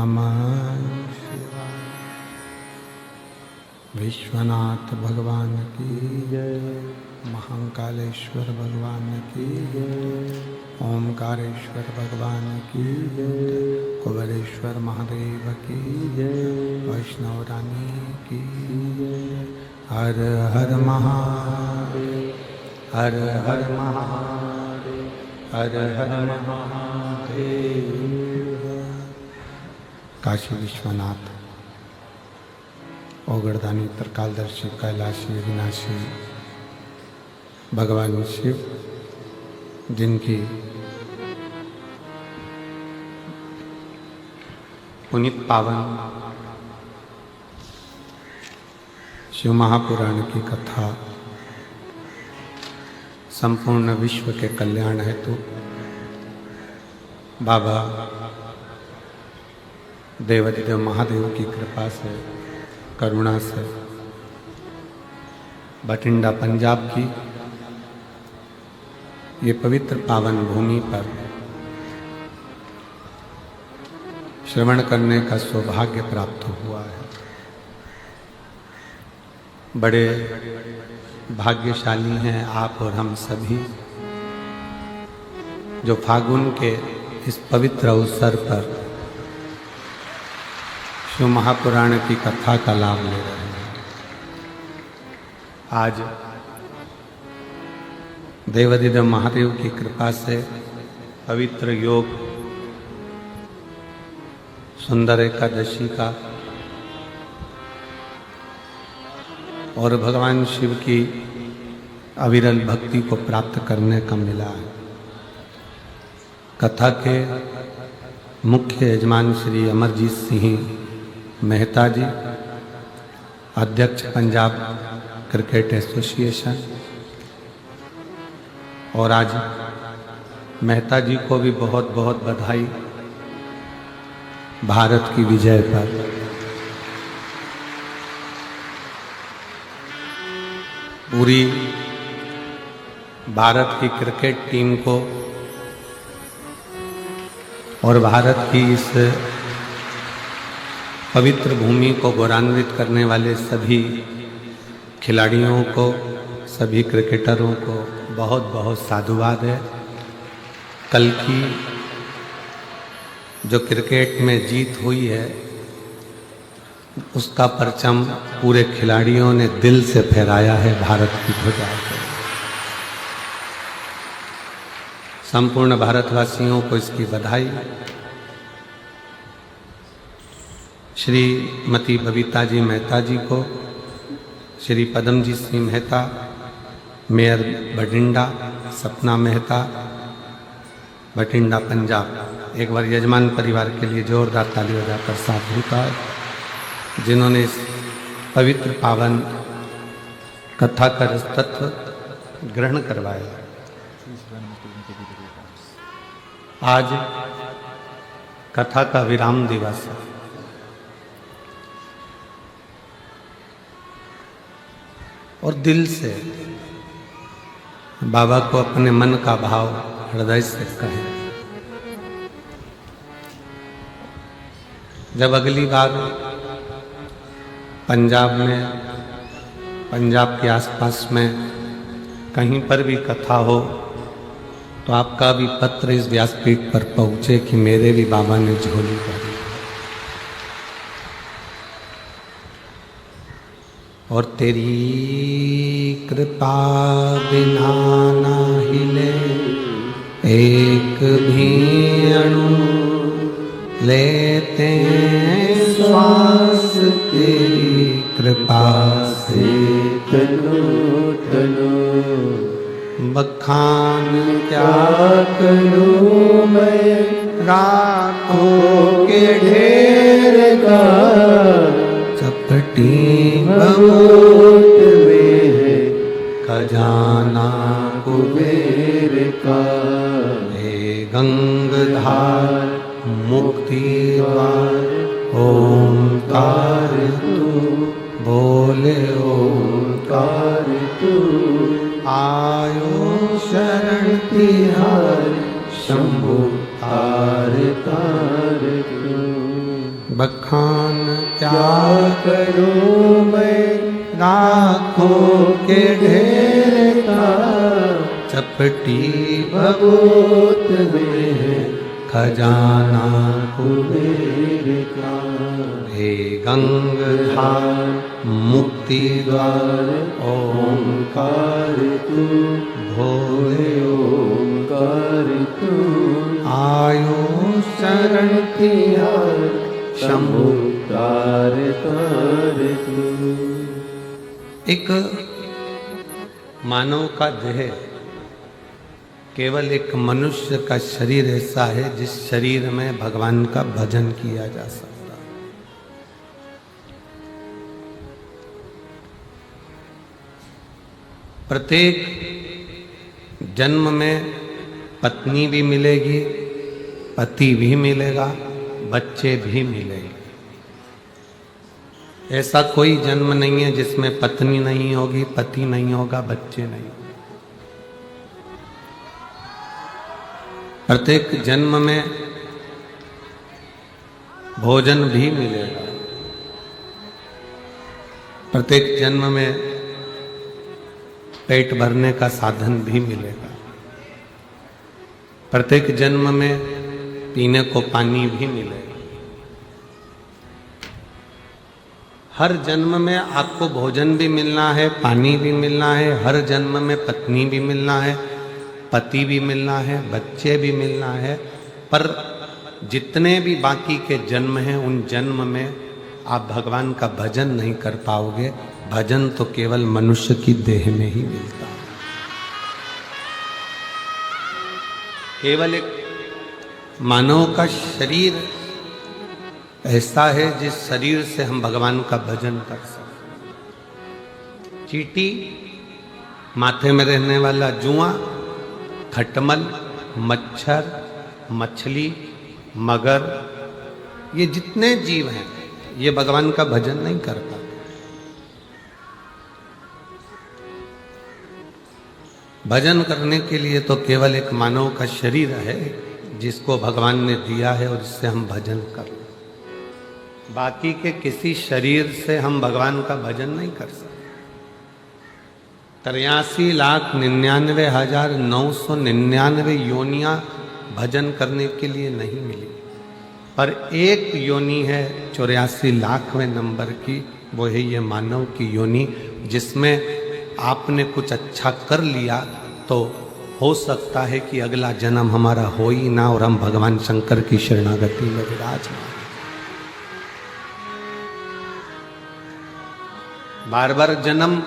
नमः शिवाय। विश्वनाथ भगवान की जय, महाकालेश्वर भगवान की जय, ओमकारेश्वर भगवान की जय, कुबेरेश्वर महादेव की जय, वैष्णव रानी की जय। हर हर महादेव, हर हर महादेव, हर हर महादेव। काशी विश्वनाथ, ओगरदानी, त्रिकालदर्शी, कैलाशी, अविनाशी भगवान शिव, जिनकी पुनीत पावन शिव महापुराण की कथा संपूर्ण विश्व के कल्याण हेतु बाबा देवाधिदेव महादेव की कृपा से, करुणा से बठिंडा पंजाब की ये पवित्र पावन भूमि पर श्रवण करने का सौभाग्य प्राप्त हुआ है। बड़े भाग्यशाली हैं आप और हम सभी, जो फागुन के इस पवित्र अवसर पर शिव महापुराण की कथा का लाभ ले रहे हैं। आज देवाधिदेव महादेव की कृपा से पवित्र योग सुंदर एकादशी का और भगवान शिव की अविरल भक्ति को प्राप्त करने का मिला है। कथा के मुख्य यजमान श्री अमरजीत सिंह मेहता जी, अध्यक्ष पंजाब क्रिकेट एसोसिएशन, और आज मेहता जी को भी बहुत बहुत बधाई भारत की विजय पर। पूरी भारत की क्रिकेट टीम को और भारत की इस पवित्र भूमि को गौरवान्वित करने वाले सभी खिलाड़ियों को, सभी क्रिकेटरों को बहुत बहुत साधुवाद है। कल की जो क्रिकेट में जीत हुई है उसका परचम पूरे खिलाड़ियों ने दिल से फहराया है भारत की ध्वजा को। संपूर्ण भारतवासियों को इसकी बधाई। श्रीमती बबीता जी मेहता जी को, श्री पदमजीत सिंह मेहता, मेयर बठिंडा सपना मेहता, बठिंडा पंजाब, एक बार यजमान परिवार के लिए जोरदार ताली बजाकर साथ होता है, जिन्होंने इस पवित्र पावन कथा का तत्व ग्रहण करवाया। आज कथा का विराम दिवस है। और दिल से बाबा को अपने मन का भाव हृदय से कहें। जब अगली बार पंजाब में, पंजाब के आसपास में कहीं पर भी कथा हो तो आपका भी पत्र इस व्यासपीठ पर पहुंचे कि मेरे भी बाबा ने झोली भरी और तेरी कृपा बिना ना हिले एक भी अणु, लेते श्वास तेरी कृपा से तनो तनो। बखान क्या करूं मैं राखों के ढेर का, चपटी बमोट में है खजाना कुबेर का। हे गंगधार मुक्ति द्वार ओंकार तू, बोले ओंकार तू। आयो शरण तिहार शंभु तार तार तू। बखान क्या क्या करूं मैं लाखों के ढेर का चपटी भभूत में है खजाना कुबेर का। हे गंगाधार मुक्ति द्वार ओंकार तू भोले ओंकार तू आयो शरण तिहार शंभु तार तार तू। एक मानव का देह केवल एक मनुष्य का शरीर ऐसा है जिस शरीर में भगवान का भजन किया जा सकता है। प्रत्येक जन्म में पत्नी भी मिलेगी, पति भी मिलेगा, बच्चे भी मिलेंगे। ऐसा कोई जन्म नहीं है जिसमें पत्नी नहीं होगी, पति नहीं होगा, बच्चे नहीं होंगे। प्रत्येक जन्म में भोजन भी मिलेगा, प्रत्येक जन्म में पेट भरने का साधन भी मिलेगा, प्रत्येक जन्म में पीने को पानी भी मिलेगा। हर जन्म में आपको भोजन भी मिलना है, पानी भी मिलना है, हर जन्म में पत्नी भी मिलना है, पति भी मिलना है, बच्चे भी मिलना है। पर जितने भी बाकी के जन्म हैं उन जन्म में आप भगवान का भजन नहीं कर पाओगे। भजन तो केवल मनुष्य की देह में ही मिलता है। केवल एक मानव का शरीर ऐसा है जिस शरीर से हम भगवान का भजन कर सकते। चींटी, माथे में रहने वाला जुआ, खटमल, मच्छर, मछली, मगर, ये जितने जीव हैं ये भगवान का भजन नहीं कर पाते। भजन करने के लिए तो केवल एक मानव का शरीर है जिसको भगवान ने दिया है और जिससे हम भजन कर। बाकी के किसी शरीर से हम भगवान का भजन नहीं कर सकते। 83,99,999 योनियां भजन करने के लिए नहीं मिली, पर एक योनि है 84,00,000वें नंबर की, वो है ये मानव की योनि, जिसमें आपने कुछ अच्छा कर लिया तो हो सकता है कि अगला जन्म हमारा हो ही ना और हम भगवान शंकर की शरणागति में विराजमान। बार बार जन्म,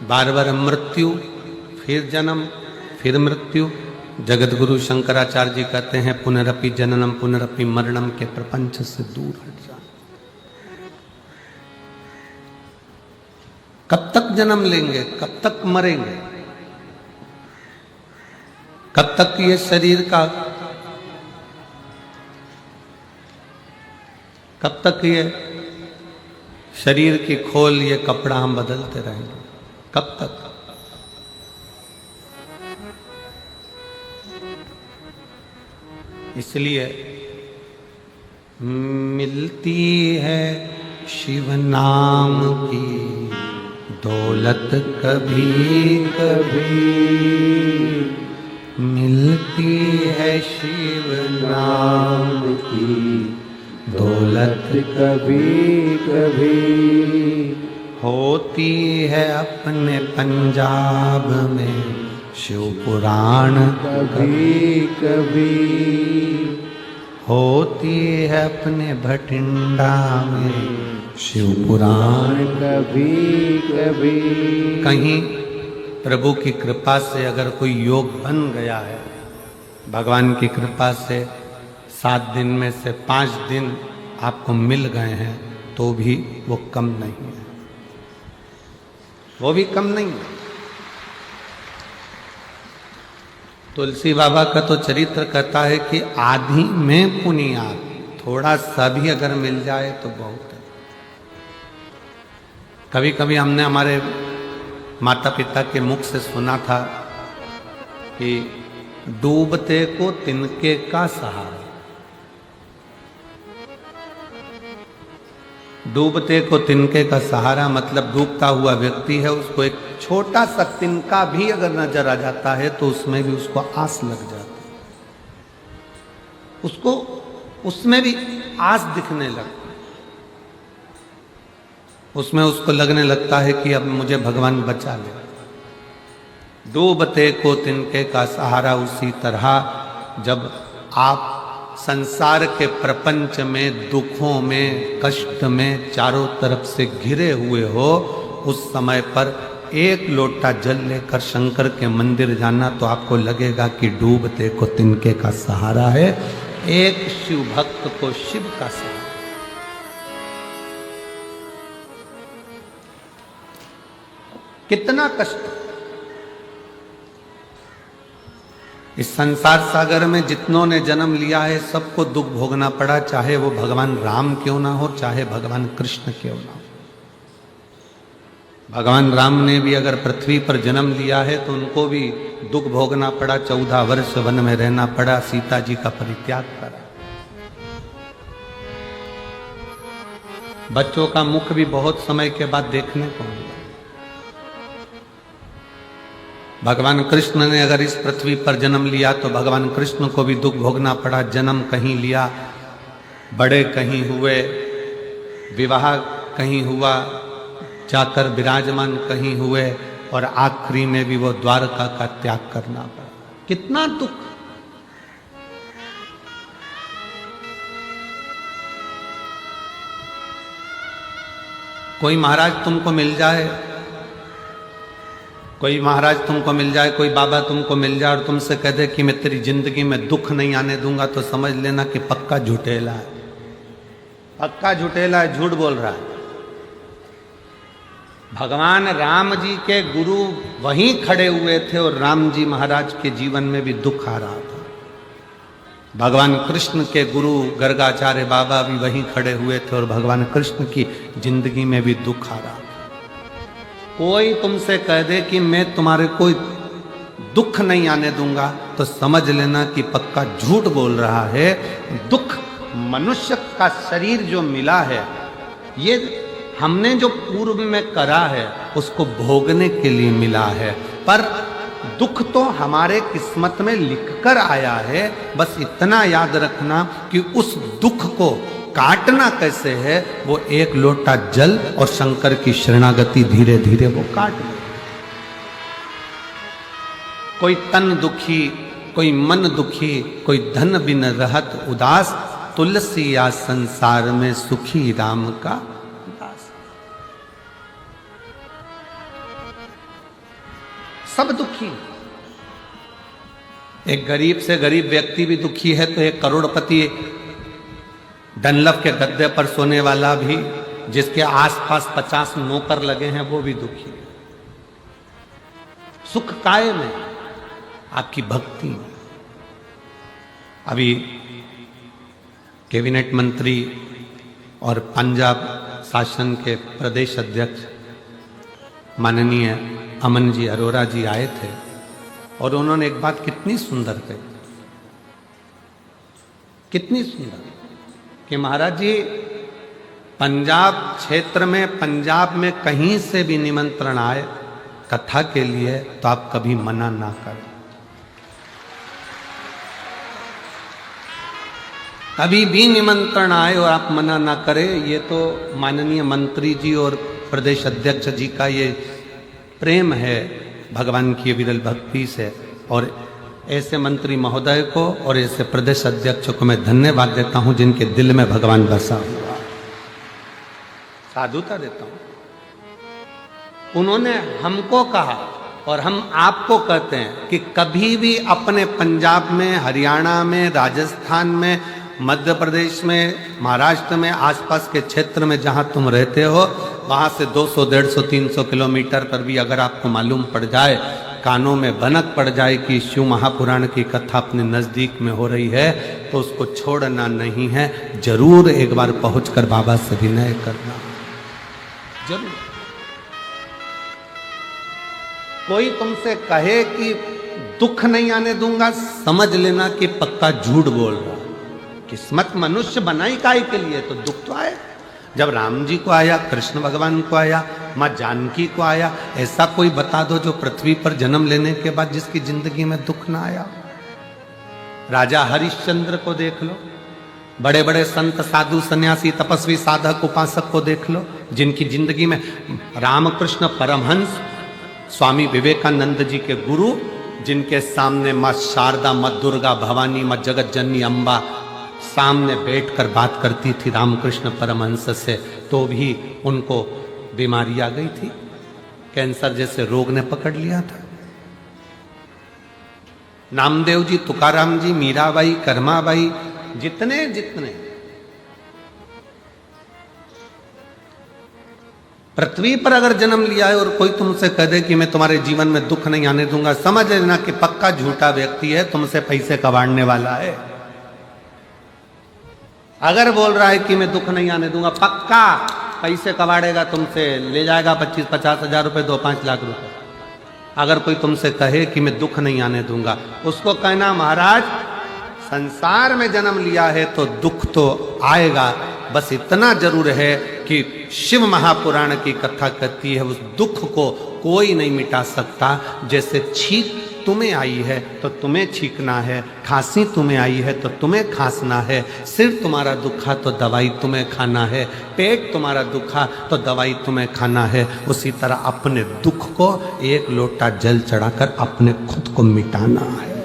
बार बार मृत्यु, फिर जन्म, फिर मृत्यु। जगत गुरु शंकराचार्य जी कहते हैं पुनरपि जननम पुनरपि मरणम के प्रपंच से दूर हट जा। कब तक जन्म लेंगे, कब तक मरेंगे, कब तक ये शरीर का, कब तक ये शरीर की खोल, ये कपड़ा हम बदलते रहेंगे, कब तक? इसलिए मिलती है शिव नाम की दौलत कभी कभी, मिलती है शिव नाम की दौलत कभी कभी, होती है अपने पंजाब में शिव पुराण कभी कभी, होती है अपने भटिंडा में शिव पुराण कभी कभी। कहीं प्रभु की कृपा से अगर कोई योग बन गया है, भगवान की कृपा से 7 दिन में से 5 दिन आपको मिल गए हैं, तो भी वो कम नहीं है, वो भी कम नहीं है। तुलसी बाबा का तो चरित्र कहता है कि आधी में पुनियाद, थोड़ा सा भी अगर मिल जाए तो बहुत है। कभी कभी हमने हमारे माता पिता के मुख से सुना था कि डूबते को तिनके का सहारा। डूबते को तिनके का सहारा मतलब डूबता हुआ व्यक्ति है, उसको एक छोटा सा तिनका भी अगर नजर आ जाता है तो उसमें भी उसको आस लग जाती है, उसको उसमें भी आस दिखने लगती, उसमें उसको लगने लगता है कि अब मुझे भगवान बचा ले। डूबते को तिनके का सहारा उसी तरह जब आप संसार के प्रपंच में, दुखों में, कष्ट में चारों तरफ से घिरे हुए हो, उस समय पर एक लोटा जल लेकर शंकर के मंदिर जाना तो आपको लगेगा कि डूबते को तिनके का सहारा है, एक शिव भक्त को शिव का सहारा। कितना कष्ट इस संसार सागर में जितनों ने जन्म लिया है सबको दुख भोगना पड़ा, चाहे वो भगवान राम क्यों ना हो, चाहे भगवान कृष्ण क्यों ना हो। भगवान राम ने भी अगर पृथ्वी पर जन्म लिया है तो उनको भी दुख भोगना पड़ा, 14 वर्ष वन में रहना पड़ा, सीता जी का परित्याग करा। बच्चों का मुख भी बहुत समय के बाद देखने को मिला। भगवान कृष्ण ने अगर इस पृथ्वी पर जन्म लिया तो भगवान कृष्ण को भी दुख भोगना पड़ा, जन्म कहीं लिया, बड़े कहीं हुए, विवाह कहीं हुआ, जाकर विराजमान कहीं हुए और आखिरी में भी वो द्वारका का त्याग करना पड़ा। कितना दुख। कोई महाराज तुमको मिल जाए, कोई महाराज तुमको मिल जाए, कोई बाबा तुमको मिल जाए और तुमसे कह दे कि मैं तेरी जिंदगी में दुख नहीं आने दूंगा, तो समझ लेना कि पक्का झूठेला है, पक्का झूठेला है, झूठ बोल रहा है। भगवान राम जी के गुरु वहीं खड़े हुए थे और राम जी महाराज के जीवन में भी दुख आ रहा था। भगवान कृष्ण के गुरु गर्गाचार्य बाबा भी वहीं खड़े हुए थे और भगवान कृष्ण की जिंदगी में भी दुख आ रहा था। कोई तुमसे कह दे कि मैं तुम्हारे कोई दुख नहीं आने दूंगा तो समझ लेना कि पक्का झूठ बोल रहा है। दुख मनुष्य का शरीर जो मिला है, ये हमने जो पूर्व में करा है उसको भोगने के लिए मिला है, पर दुख तो हमारे किस्मत में लिखकर आया है। बस इतना याद रखना कि उस दुख को काटना कैसे है, वो एक लोटा जल और शंकर की शरणागति धीरे धीरे वो काट ले। कोई तन दुखी, कोई मन दुखी, कोई धन बिन रहत उदास, तुलसी या संसार में सुखी राम का दास। सब दुखी। एक गरीब से गरीब व्यक्ति भी दुखी है तो एक करोड़पति डनलप के गद्दे पर सोने वाला भी, जिसके आसपास 50 नौकर लगे हैं, वो भी दुखी है। सुख काय में? आपकी भक्ति में। अभी कैबिनेट मंत्री और पंजाब शासन के प्रदेश अध्यक्ष माननीय अमन जी अरोड़ा जी आए थे और उन्होंने एक बात कितनी सुंदर कही, कितनी सुंदर, कि महाराज जी पंजाब क्षेत्र में, पंजाब में कहीं से भी निमंत्रण आए कथा के लिए तो आप कभी मना ना करें, कभी भी निमंत्रण आए और आप मना ना करें। ये तो माननीय मंत्री जी और प्रदेश अध्यक्ष जी का ये प्रेम है भगवान की विरल भक्ति से, और ऐसे मंत्री महोदय को और ऐसे प्रदेश अध्यक्ष को मैं धन्यवाद देता हूं जिनके दिल में भगवान बसा हुआ, साधुता देता हूं। उन्होंने हमको कहा और हम आपको कहते हैं कि कभी भी अपने पंजाब में, हरियाणा में, राजस्थान में, मध्य प्रदेश में, महाराष्ट्र में, आसपास के क्षेत्र में जहां तुम रहते हो, वहां से 200, 150, 300 किलोमीटर पर भी अगर आपको मालूम पड़ जाए, कानों में भनक पड़ जाए कि शिव महापुराण की कथा अपने नजदीक में हो रही है, तो उसको छोड़ना नहीं है, जरूर एक बार पहुंचकर बाबा से विनय करना, जरूर। कोई तुमसे कहे कि दुख नहीं आने दूंगा, समझ लेना कि पक्का झूठ बोल रहा। किस्मत मनुष्य बनाई काहे के लिए, तो दुख तो आए। जब राम जी को आया, कृष्ण भगवान को आया, माँ जानकी को आया, ऐसा कोई बता दो जो पृथ्वी पर जन्म लेने के बाद जिसकी जिंदगी में दुख ना आया। राजा हरिश्चंद्र को देख लो, बड़े बड़े संत साधु सन्यासी तपस्वी साधक उपासक को देख लो, जिनकी जिंदगी में रामकृष्ण परमहंस स्वामी विवेकानंद जी के गुरु, जिनके सामने माँ शारदा, माँ दुर्गा, भवानी, माँ जगत जननी अम्बा सामने बैठकर बात करती थी रामकृष्ण परमहंस से, तो भी उनको बीमारी आ गई थी, कैंसर जैसे रोग ने पकड़ लिया था। नामदेव जी, तुकाराम जी, मीराबाई, कर्माबाई, जितने जितने पृथ्वी पर अगर जन्म लिया है और कोई तुमसे कह दे कि मैं तुम्हारे जीवन में दुख नहीं आने दूंगा, समझ लेना कि पक्का झूठा व्यक्ति है, तुमसे पैसे कबाड़ने वाला है। अगर बोल रहा है कि मैं दुख नहीं आने दूंगा, पक्का पैसे कबाड़ेगा तुमसे, ले जाएगा 25-50 हजार रुपए, 2-5 लाख रुपए। अगर कोई तुमसे कहे कि मैं दुख नहीं आने दूंगा, उसको कहना महाराज संसार में जन्म लिया है तो दुख तो आएगा, बस इतना जरूर है कि शिव महापुराण की कथा कहती है उस दुख को कोई नहीं मिटा सकता। जैसे छींक तुम्हें आई है तो तुम्हें छींकना है, खांसी तुम्हें आई है तो तुम्हें खांसना है, सिर तुम्हारा दुखा तो दवाई तुम्हें खाना है, पेट तुम्हारा दुखा तो दवाई तुम्हें खाना है। उसी तरह अपने दुख को एक लोटा जल चढ़ाकर अपने खुद को मिटाना है,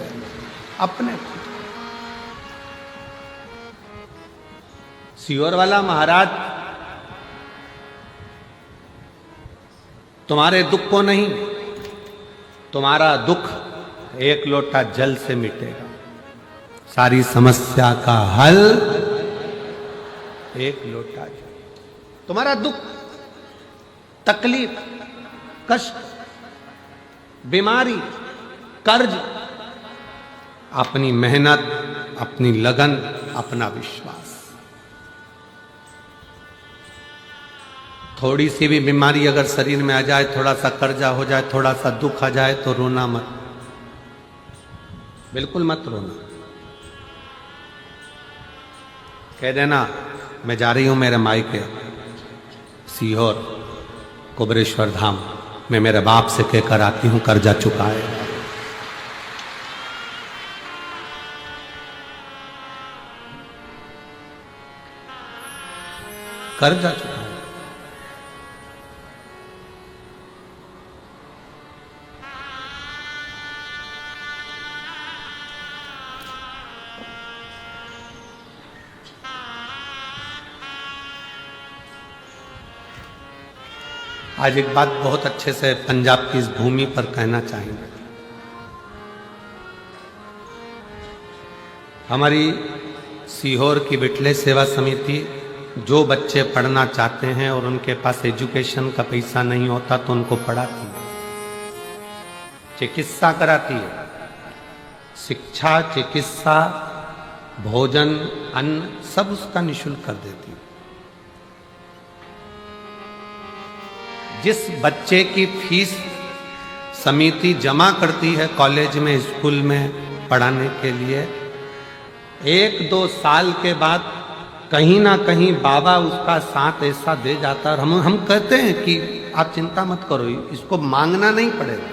अपने खुद। सीहोर वाला महाराज तुम्हारे दुख को नहीं, तुम्हारा दुख एक लोटा जल से मिटेगा। सारी समस्या का हल एक लोटा जल। तुम्हारा दुख, तकलीफ, कष्ट, बीमारी, कर्ज, अपनी मेहनत, अपनी लगन, अपना विश्वास। थोड़ी सी भी बीमारी अगर शरीर में आ जाए, थोड़ा सा कर्जा हो जाए, थोड़ा सा दुख आ जाए तो रोना मत, बिल्कुल मत रोना। कह देना मैं जा रही हूं मेरे मायके सीहोर कुबरेश्वर धाम, मैं मेरे बाप से कहकर आती हूं कर्जा चुकाए। कर्जा चुकाए। आज एक बात बहुत अच्छे से पंजाब की इस भूमि पर कहना चाहेंगे। हमारी सीहोर की बिटले सेवा समिति जो बच्चे पढ़ना चाहते हैं और उनके पास एजुकेशन का पैसा नहीं होता तो उनको पढ़ाती है, चिकित्सा कराती है, शिक्षा, चिकित्सा, भोजन, अन्न सब उसका निःशुल्क कर देती है। जिस बच्चे की फीस समिति जमा करती है कॉलेज में, स्कूल में पढ़ाने के लिए, 1-2 साल के बाद कहीं ना कहीं बाबा उसका साथ ऐसा दे जाता है। हम कहते हैं कि आप चिंता मत करो, इसको मांगना नहीं पड़ेगा।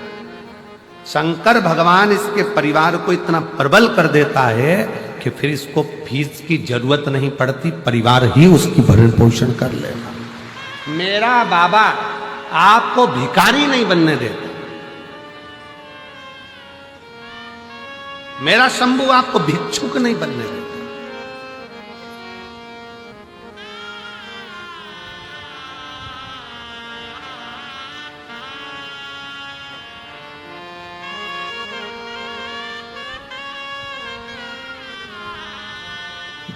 शंकर भगवान इसके परिवार को इतना प्रबल कर देता है कि फिर इसको फीस की जरूरत नहीं पड़ती, परिवार ही उसकी भरण पोषण कर लेगा। मेरा बाबा आपको भिखारी नहीं बनने देता, मेरा शंभू आपको भिक्षुक नहीं बनने देता।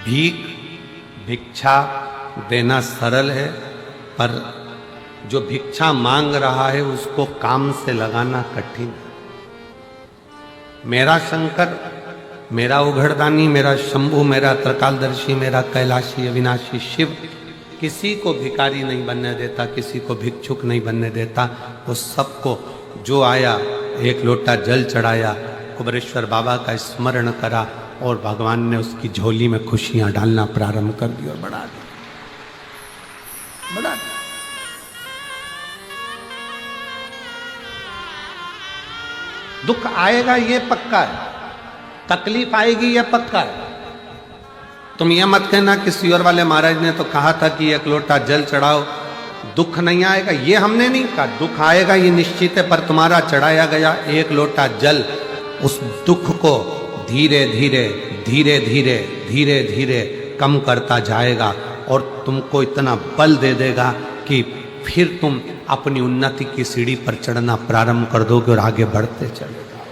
भीख, भिक्षा देना सरल है, पर जो भिक्षा मांग रहा है उसको काम से लगाना कठिन है। मेरा शंकर, मेरा उघड़दानी, मेरा शंभू, मेरा त्रिकालदर्शी, मेरा कैलाशी अविनाशी शिव किसी को भिखारी नहीं बनने देता, किसी को भिक्षुक नहीं बनने देता। वो सबको जो आया एक लोटा जल चढ़ाया, कुबरेश्वर बाबा का स्मरण करा और भगवान ने उसकी झोली में खुशियां डालना प्रारंभ कर दी और बढ़ा दी। बता। दुख आएगा ये पक्का है, तकलीफ आएगी ये पक्का है। तुम ये मत कहना किसी और वाले महाराज ने तो कहा था कि एक लोटा जल चढ़ाओ, दुख नहीं आएगा, ये हमने नहीं कहा। दुख आएगा ये निश्चित है, पर तुम्हारा चढ़ाया गया एक लोटा जल उस दुख को धीरे धीरे धीरे धीरे धीरे धीरे कम करता जाएगा और तुमको इतना बल दे देगा कि फिर तुम अपनी उन्नति की सीढ़ी पर चढ़ना प्रारंभ कर दोगे और आगे बढ़ते चले जाओ।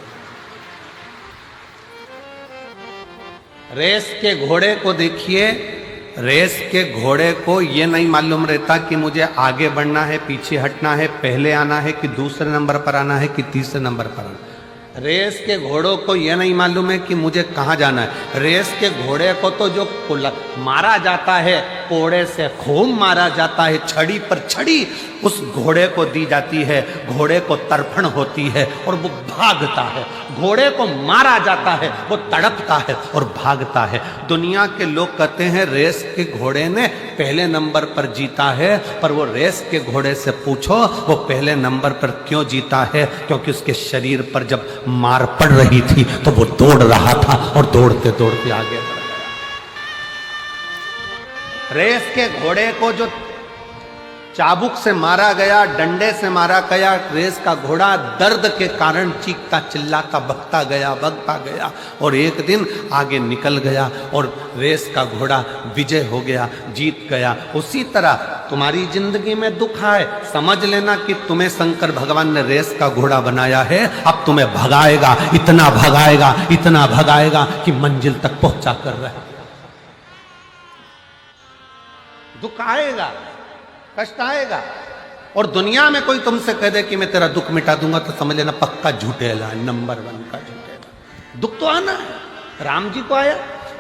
रेस के घोड़े को देखिए, रेस के घोड़े को ये नहीं मालूम रहता कि मुझे आगे बढ़ना है, पीछे हटना है, पहले आना है कि दूसरे नंबर पर आना है कि तीसरे नंबर पर आना है। रेस के घोड़ों को यह नहीं मालूम है कि मुझे कहाँ जाना है। रेस के घोड़े को तो जो मारा जाता है, कोड़े से खूब मारा जाता है, छड़ी पर छड़ी उस घोड़े को दी जाती है, घोड़े को तड़फन होती है और वो भागता है। घोड़े को मारा जाता है, वो तड़पता है और भागता है। दुनिया के लोग कहते हैं रेस के घोड़े ने पहले नंबर पर जीता है, पर वो रेस के घोड़े से पूछो वो पहले नंबर पर क्यों जीता है? क्योंकि उसके शरीर पर जब मार पड़ रही थी तो वो दौड़ रहा था और दौड़ते दौड़ते आगे बढ़ गया। रेस के घोड़े को जो चाबुक से मारा गया, डंडे से मारा गया, रेस का घोड़ा दर्द के कारण चीखता चिल्लाता भगता गया और एक दिन आगे निकल गया और रेस का घोड़ा विजय हो गया, जीत गया। उसी तरह तुम्हारी जिंदगी में दुख आए, समझ लेना कि तुम्हें शंकर भगवान ने रेस का घोड़ा बनाया है। अब तुम्हें भगाएगा, इतना भगाएगा कि मंजिल तक पहुंचा कर रहे। दुख आएगा, कष्ट आएगा, और दुनिया में कोई तुमसे कह दे कि मैं तेरा दुख मिटा दूंगा तो समझ लेना पक्का झूठेला, नंबर 1 का झूठेला। दुख तो आना है। राम जी को आया,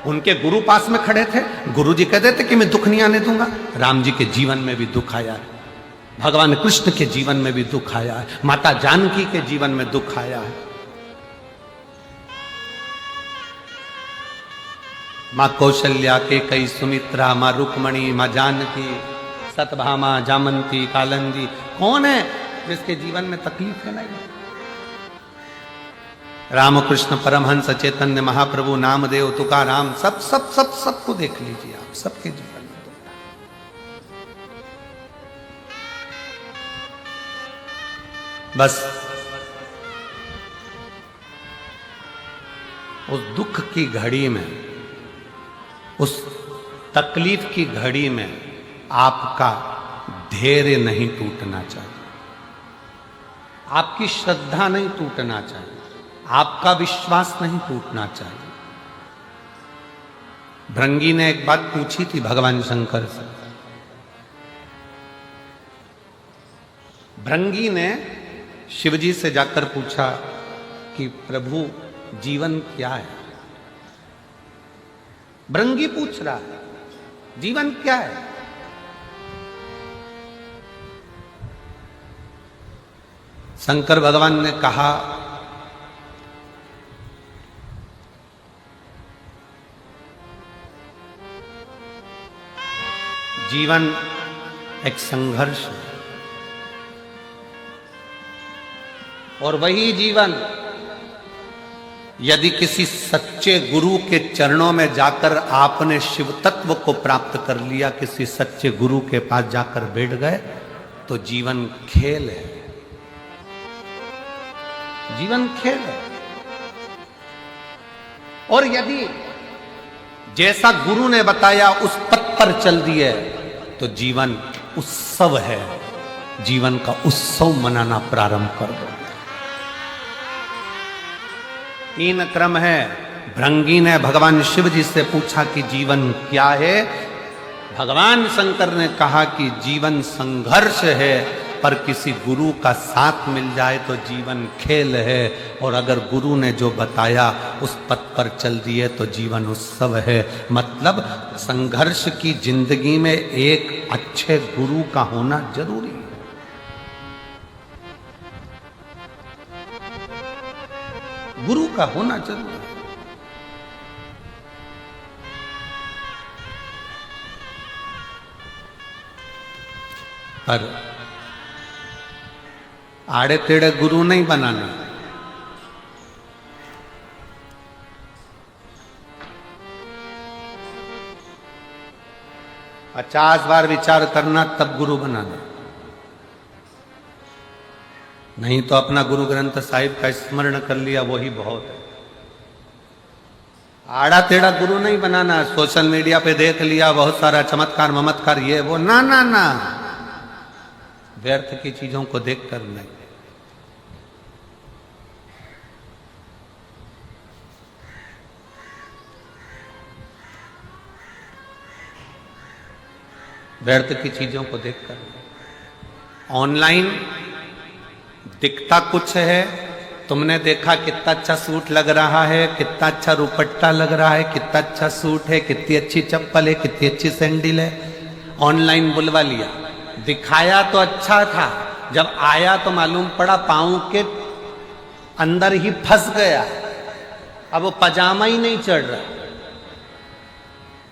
उनके गुरु पास में खड़े थे, गुरु जी कह देते कि मैं दुख नहीं आने दूंगा। राम जी के जीवन में भी दुख आया है, भगवान कृष्ण के जीवन में भी दुख आया है, माता जानकी के जीवन में दुख आया है। माँ कौशल्या के कई सुमित्रा, माँ रुक्मणी, माँ जानकी, सतभामा, जामंती, कालंदी, कौन है जिसके जीवन में तकलीफ है? नहीं। रामकृष्ण परमहंस चैतन्य महाप्रभु, नामदेव, तुकाराम, सबको देख लीजिए आप, सबके जीवन में दुख। बस उस दुख की घड़ी में, उस तकलीफ की घड़ी में आपका धैर्य नहीं टूटना चाहिए, आपकी श्रद्धा नहीं टूटना चाहिए, आपका विश्वास नहीं टूटना चाहिए। भृंगी ने एक बात पूछी थी भगवान शंकर से। भृंगी ने शिवजी से जाकर पूछा कि प्रभु जीवन क्या है? भृंगी पूछ रहा है जीवन क्या है? शंकर भगवान ने कहा जीवन एक संघर्ष है और वही जीवन यदि किसी सच्चे गुरु के चरणों में जाकर आपने शिव तत्व को प्राप्त कर लिया, किसी सच्चे गुरु के पास जाकर बैठ गए तो जीवन खेल है, जीवन खेल है। और यदि जैसा गुरु ने बताया उस पथ पर चल दिए तो जीवन उत्सव है, जीवन का उत्सव मनाना प्रारंभ कर दो। 3 क्रम है। भृंगी ने भगवान शिव जी से पूछा कि जीवन क्या है? भगवान शंकर ने कहा कि जीवन संघर्ष है, पर किसी गुरु का साथ मिल जाए तो जीवन खेल है, और अगर गुरु ने जो बताया उस पथ पर चल दिए तो जीवन उत्सव है। मतलब संघर्ष की जिंदगी में एक अच्छे गुरु का होना जरूरी है। गुरु का होना जरूरी है। पर आड़े टेढ़े गुरु नहीं बनाना। पचास बार विचार करना तब गुरु बनाना, नहीं तो अपना गुरु ग्रंथ साहिब का स्मरण कर लिया वही बहुत है। आड़ा टेढ़ा गुरु नहीं बनाना। सोशल मीडिया पे देख लिया बहुत सारा चमत्कार ममत्कार ये वो, ना ना ना, व्यर्थ की चीजों को देखकर नहीं। व्यर्थ की चीजों को देखकर। ऑनलाइन दिखता कुछ है, तुमने देखा कितना अच्छा सूट लग रहा है, कितना अच्छा दुपट्टा लग रहा है, कितना अच्छा सूट है, कितनी अच्छी चप्पल है, कितनी अच्छी सैंडल है, ऑनलाइन बुलवा लिया। दिखाया तो अच्छा था, जब आया तो मालूम पड़ा पाँव के अंदर ही फंस गया। अब वो पजामा ही नहीं चढ़ रहा।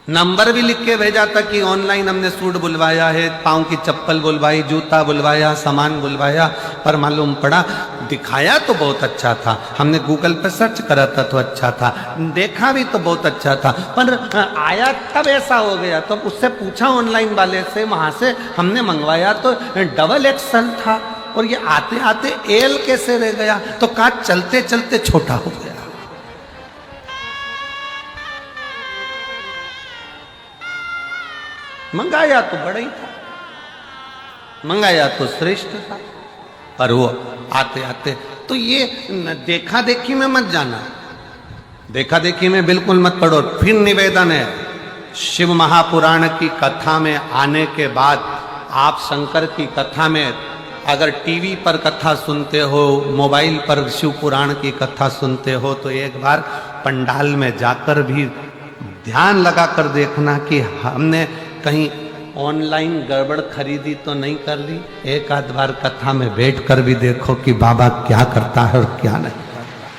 नंबर भी लिख के भेजा था कि ऑनलाइन हमने सूट बुलवाया है, पाँव की चप्पल बुलवाई, जूता बुलवाया, सामान बुलवाया, पर मालूम पड़ा दिखाया तो बहुत अच्छा था, हमने गूगल पर सर्च करा था तो अच्छा था, देखा भी तो बहुत अच्छा था, पर आया तब ऐसा हो गया। तो उससे पूछा ऑनलाइन वाले से, वहां से हमने मंगवाया तो डबल एक्सल था और ये आते आते एल कैसे रह गया, तो कहा चलते चलते छोटा हो गया। मंगाया तो बड़ा ही था, मंगाया तो श्रेष्ठ था, पर वो आते आते तो ये देखा देखी में मत जाना, देखा देखी में बिल्कुल मत पढ़ो। फिर निवेदन है, शिव महापुराण की कथा में आने के बाद आप शंकर की कथा में अगर टीवी पर कथा सुनते हो, मोबाइल पर शिव पुराण की कथा सुनते हो, तो एक बार पंडाल में जाकर भी ध्यान लगाकर देखना कि हमने कहीं ऑनलाइन गड़बड़ खरीदी तो नहीं कर ली। एक आध बार कथा में बैठ कर भी देखो कि बाबा क्या करता है और क्या नहीं करता।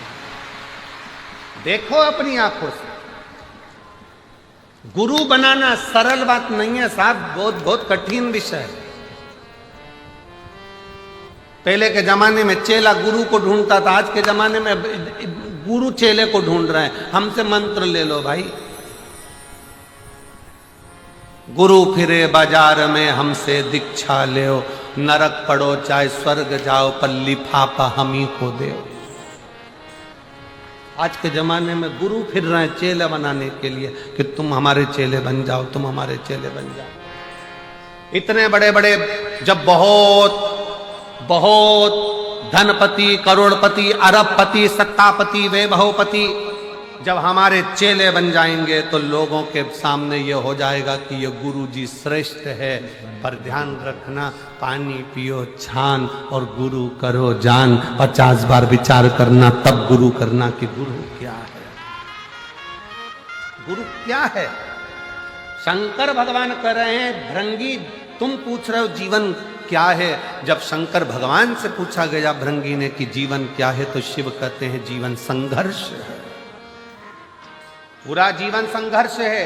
देखो अपनी आंखों से। गुरु बनाना सरल बात नहीं है साहब, बहुत बहुत कठिन विषय है। पहले के जमाने में चेला गुरु को ढूंढता था, आज के जमाने में गुरु चेले को ढूंढ रहे हैं। हमसे मंत्र ले लो भाई। गुरु फिरे बाजार में हमसे दीक्षा ले, नरक पड़ो चाहे स्वर्ग जाओ, पर लिफाफा हम ही को दे। आज के जमाने में गुरु फिर रहे हैं चेले बनाने के लिए कि तुम हमारे चेले बन जाओ, तुम हमारे चेले बन जाओ। इतने बड़े बड़े जब बहुत बहुत धनपति, करोड़पति, अरबपति, सत्तापति, वैभवपति जब हमारे चेले बन जाएंगे तो लोगों के सामने ये हो जाएगा कि ये गुरु जी श्रेष्ठ है। पर ध्यान रखना, पानी पियो छान और गुरु करो जान। 50 बार विचार करना तब गुरु करना कि गुरु क्या है, गुरु क्या है। शंकर भगवान कह रहे हैं भृंगी, तुम पूछ रहे हो जीवन क्या है। जब शंकर भगवान से पूछा गया भृंगी ने कि जीवन क्या है, तो शिव कहते हैं जीवन संघर्ष है। पूरा जीवन संघर्ष है,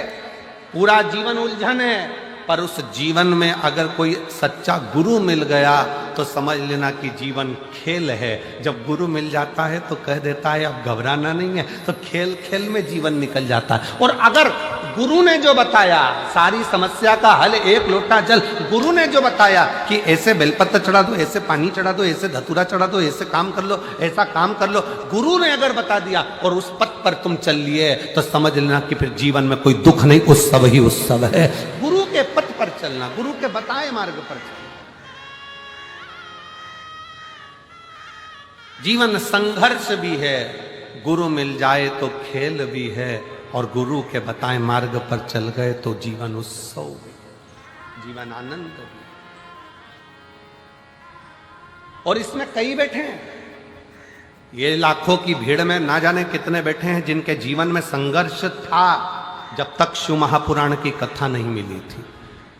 पूरा जीवन उलझन है। पर उस जीवन में अगर कोई सच्चा गुरु मिल गया तो समझ लेना कि जीवन खेल है। जब गुरु मिल जाता है तो कह देता है अब घबराना नहीं है, तो खेल खेल में जीवन निकल जाता है। और अगर गुरु ने जो बताया सारी समस्या का हल, एक लोटा जल, गुरु ने जो बताया कि ऐसे बेलपत्र चढ़ा दो, ऐसे पानी चढ़ा दो, ऐसे धतूरा चढ़ा दो, ऐसे काम कर लो, ऐसा काम कर लो, गुरु ने अगर बता दिया और उस पथ पर तुम चल लिए तो समझ लेना कि फिर जीवन में कोई दुख नहीं, उत्सव ही उत्सव है। गुरु के पथ पर चलना, गुरु के बताए मार्ग पर चलना। जीवन संघर्ष भी है, गुरु मिल जाए तो खेल भी है, और गुरु के बताए मार्ग पर चल गए तो जीवन उत्सव भी, जीवन आनंद भी। और इसमें कई बैठे हैं, ये लाखों की भीड़ में ना जाने कितने बैठे हैं जिनके जीवन में संघर्ष था जब तक शिव महापुराण की कथा नहीं मिली थी,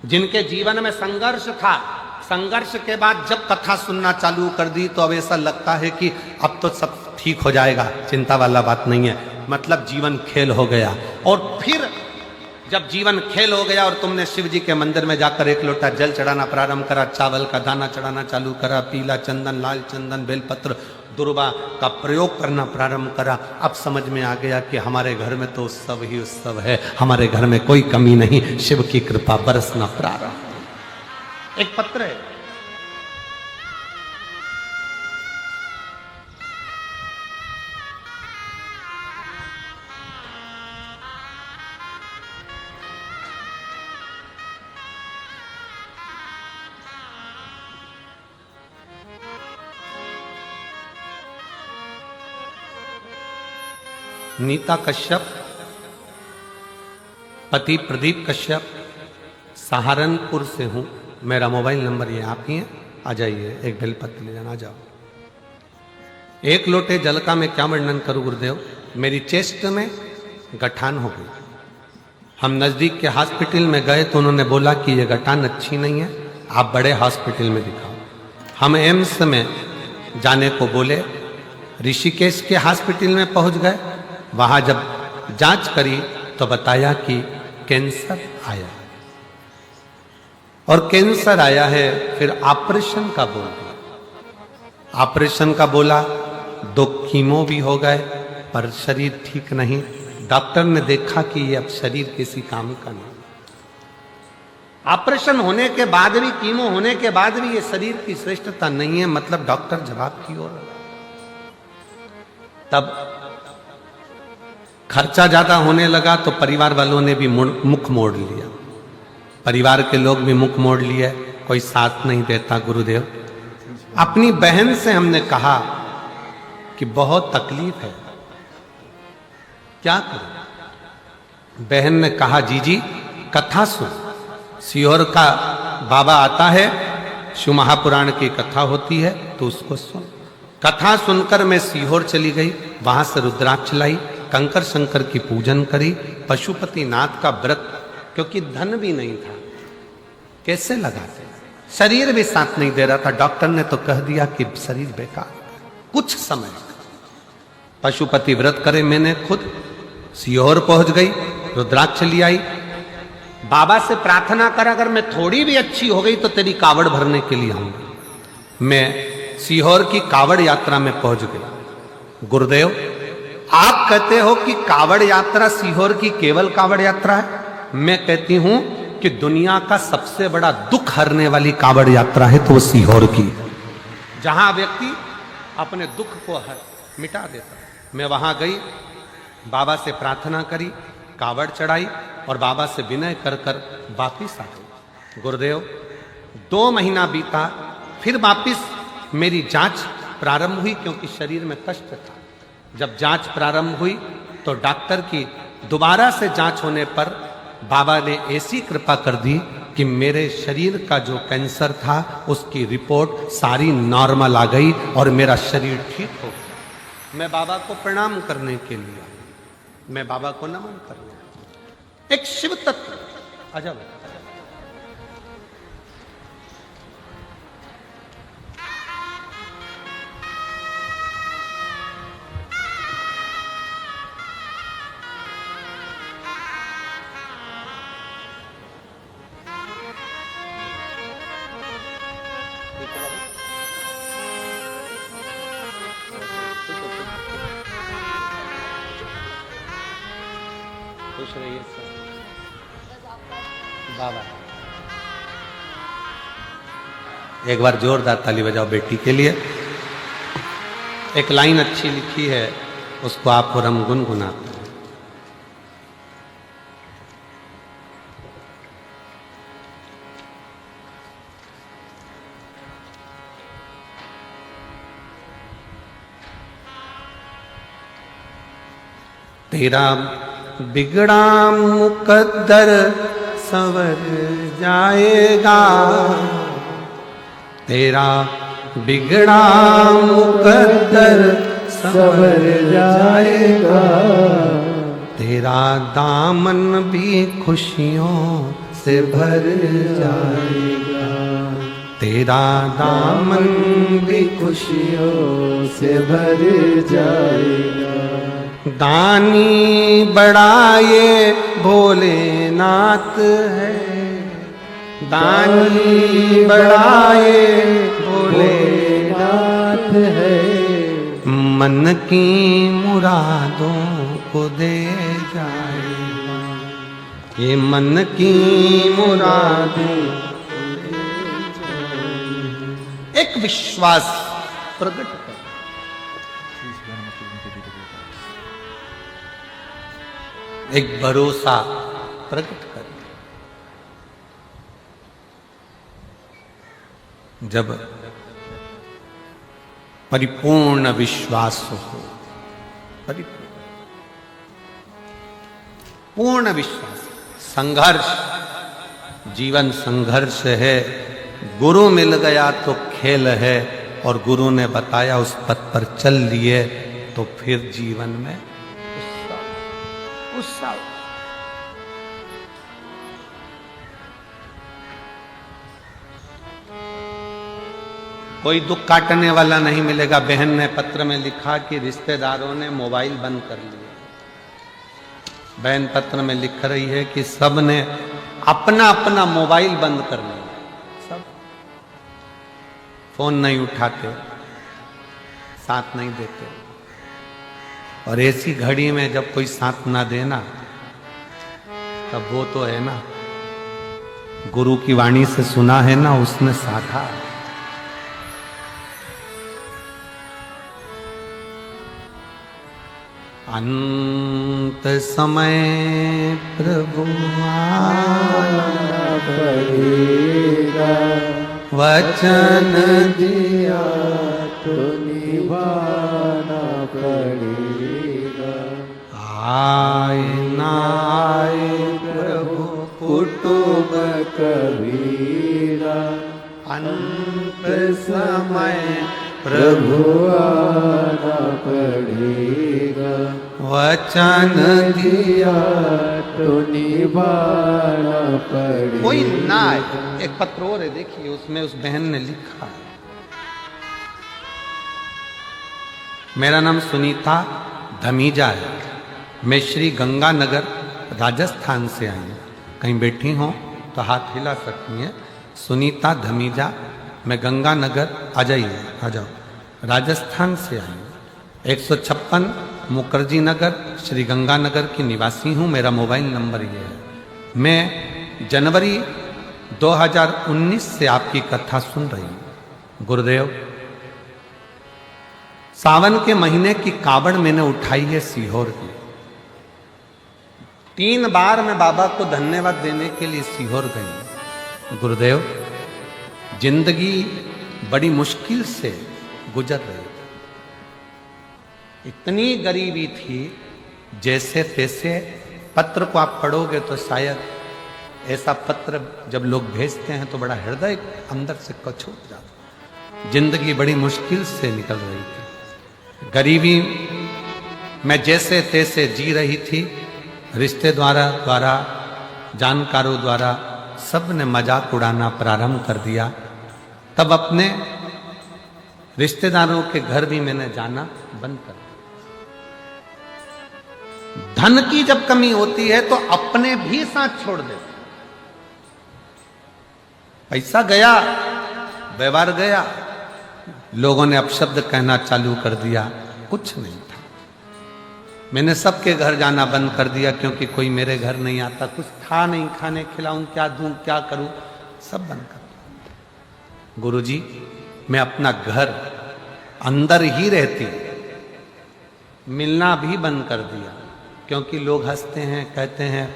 जिनके जीवन में संघर्ष था। संघर्ष के बाद जब कथा सुनना चालू कर दी तो अब ऐसा लगता है कि अब तो सब ठीक हो जाएगा, चिंता वाला बात नहीं है, मतलब जीवन खेल हो गया। और फिर जब जीवन खेल हो गया और तुमने शिव जी के मंदिर में जाकर एक लोटा जल चढ़ाना प्रारंभ करा, चावल का दाना चढ़ाना चालू करा, पीला चंदन, लाल चंदन, बेलपत्र, दुर्वा का प्रयोग करना प्रारंभ करा, अब समझ में आ गया कि हमारे घर में तो उत्सव ही उत्सव है, हमारे घर में कोई कमी नहीं, शिव की कृपा बरसना प्रारंभ। एक पत्र है, नीता कश्यप, पति प्रदीप कश्यप, सहारनपुर से हूं, मेरा मोबाइल नंबर ये आप ही है, आ जाइए, एक बेलपत्र ले जाना, आ जाओ। एक लोटे जल का मैं क्या वर्णन करूं गुरुदेव, मेरी चेस्ट में गठान हो गई। हम नजदीक के हॉस्पिटल में गए तो उन्होंने बोला कि ये गठान अच्छी नहीं है, आप बड़े हॉस्पिटल में दिखाओ। हम एम्स में जाने को बोले, ऋषिकेश के हॉस्पिटल में पहुंच गए, वहां जब जांच करी तो बताया कि कैंसर आया, और कैंसर आया है, फिर ऑपरेशन का बोल दिया। ऑपरेशन का बोला, 2 कीमो भी हो गए पर शरीर ठीक नहीं। डॉक्टर ने देखा कि ये अब शरीर किसी काम का नहीं। ऑपरेशन होने के बाद भी, कीमो होने के बाद भी ये शरीर की श्रेष्ठता नहीं है, मतलब डॉक्टर जवाब की ओर। तब खर्चा ज्यादा होने लगा तो परिवार वालों ने भी मुख मोड़ लिया, परिवार के लोग भी मुख मोड़ लिए, कोई साथ नहीं देता। गुरुदेव, अपनी बहन से हमने कहा कि बहुत तकलीफ है, क्या करें? बहन ने कहा, जीजी कथा सुन, सीहोर का बाबा आता है, शिव महापुराण की कथा होती है तो उसको सुन। कथा सुनकर मैं सीहोर चली गई, वहां से रुद्राक्ष लाई, कंकर शंकर की पूजन करी, पशुपति नाथ का व्रत, क्योंकि धन भी नहीं था, कैसे लगाते, शरीर भी साथ नहीं दे रहा था। डॉक्टर ने तो कह दिया कि शरीर बेकार, कुछ समय पशुपति व्रत करे। मैंने खुद सीहोर पहुंच गई, रुद्राक्ष ले आई, बाबा से प्रार्थना कर, अगर मैं थोड़ी भी अच्छी हो गई तो तेरी कावड़ भरने के लिए आऊंगी। मैं सीहोर की कावड़ यात्रा में पहुंच गई। गुरुदेव, आप कहते हो कि कावड़ यात्रा सीहोर की केवल कावड़ यात्रा है, मैं कहती हूं कि दुनिया का सबसे बड़ा दुख हरने वाली कावड़ यात्रा है तो वो सीहोर की, जहां व्यक्ति अपने दुख को मिटा देता है। मैं वहां गई, बाबा से प्रार्थना करी, कावड़ चढ़ाई और बाबा से विनय कर कर वापिस आ गई। गुरुदेव, 2 महीना बीता, फिर वापिस मेरी जांच प्रारंभ हुई, क्योंकि शरीर में कष्ट था। जब जांच प्रारंभ हुई तो डॉक्टर की दोबारा से जांच होने पर बाबा ने ऐसी कृपा कर दी कि मेरे शरीर का जो कैंसर था उसकी रिपोर्ट सारी नॉर्मल आ गई और मेरा शरीर ठीक हो गया। मैं बाबा को प्रणाम करने के लिए, मैं बाबा को नमन करने, एक शिव तत्व। आजा बेटा, खुश रहिए बाबा। एक बार जोरदार ताली बजाओ बेटी के लिए। एक लाइन अच्छी लिखी है, उसको आप और हम गुनगुनाते हैं। तेरा बिगड़ा मुकद्दर संवर जाएगा, तेरा बिगड़ा मुकद्दर संवर जाएगा, तेरा दामन भी खुशियों से भर जाएगा, तेरा दामन भी खुशियों से भर जाएगा। दानी बड़ा ये भोलेनाथ नाथ है, दानी बढ़ाए भोलेनाथ है, मन की मुरादों को दे जाएगा, ये मन की मुरादों एक विश्वास प्रकट कर, एक भरोसा प्रकट कर। जब परिपूर्ण विश्वास हो, पूर्ण विश्वास, संघर्ष, जीवन संघर्ष है। गुरु मिल गया तो खेल है, और गुरु ने बताया उस पथ पर चल लिए तो फिर जीवन में उत्साह। कोई दुख काटने वाला नहीं मिलेगा। बहन ने पत्र में लिखा कि रिश्तेदारों ने मोबाइल बंद कर लिए। बहन पत्र में लिख रही है कि सब ने अपना अपना मोबाइल बंद कर लिया, सब फोन नहीं उठाते, साथ नहीं देते। और ऐसी घड़ी में जब कोई साथ ना देना, तब वो तो है ना, गुरु की वाणी से सुना है ना, उसने साधा। अंत समय प्रभु आना पड़ेगा, वचन दिया तो निभाना पड़ेगा। आए ना आए प्रभु कुटुंब कबीरा, अंत समय प्रभु आना पड़ेगा, वचन दिया तो निभाना पड़ेगा। कोई ना आए। एक पत्र और है, देखिए उसमें उस बहन ने लिखा है, मेरा नाम सुनीता धमीजा है, मैं श्री गंगानगर राजस्थान से आई हूँ। कहीं बैठी हो तो हाथ हिला सकती हैं। सुनीता धमीजा, मैं गंगानगर, आ जाइए, आ जाओ, राजस्थान से आई हूँ। 156 मुखर्जी नगर, श्री गंगानगर की निवासी हूँ। मेरा मोबाइल नंबर ये है। मैं जनवरी 2019 से आपकी कथा सुन रही हूँ। गुरुदेव, सावन के महीने की कावड़ मैंने उठाई है सीहोर की। 3 बार मैं बाबा को धन्यवाद देने के लिए सीहोर गई। गुरुदेव, जिंदगी बड़ी मुश्किल से गुजर रही थी। इतनी गरीबी थी, जैसे तैसे। पत्र को आप पढ़ोगे तो शायद ऐसा पत्र जब लोग भेजते हैं तो बड़ा हृदय अंदर से कछूट जाता। जिंदगी बड़ी मुश्किल से निकल रही थी। गरीबी में जैसे तैसे जी रही थी। रिश्तेदारों, जानकारों द्वारा सब ने मजाक उड़ाना प्रारंभ कर दिया। तब अपने रिश्तेदारों के घर भी मैंने जाना बंद कर दिया। धन की जब कमी होती है तो अपने भी साथ छोड़ देते। पैसा गया, व्यवहार गया, लोगों ने अपशब्द कहना चालू कर दिया। कुछ नहीं था। मैंने सबके घर जाना बंद कर दिया, क्योंकि कोई मेरे घर नहीं आता। कुछ था नहीं, खाने खिलाऊं, क्या दूं, क्या करूं, सब बंद कर दिया। गुरुजी, मैं अपना घर अंदर ही रहती, मिलना भी बंद कर दिया, क्योंकि लोग हंसते हैं, कहते हैं,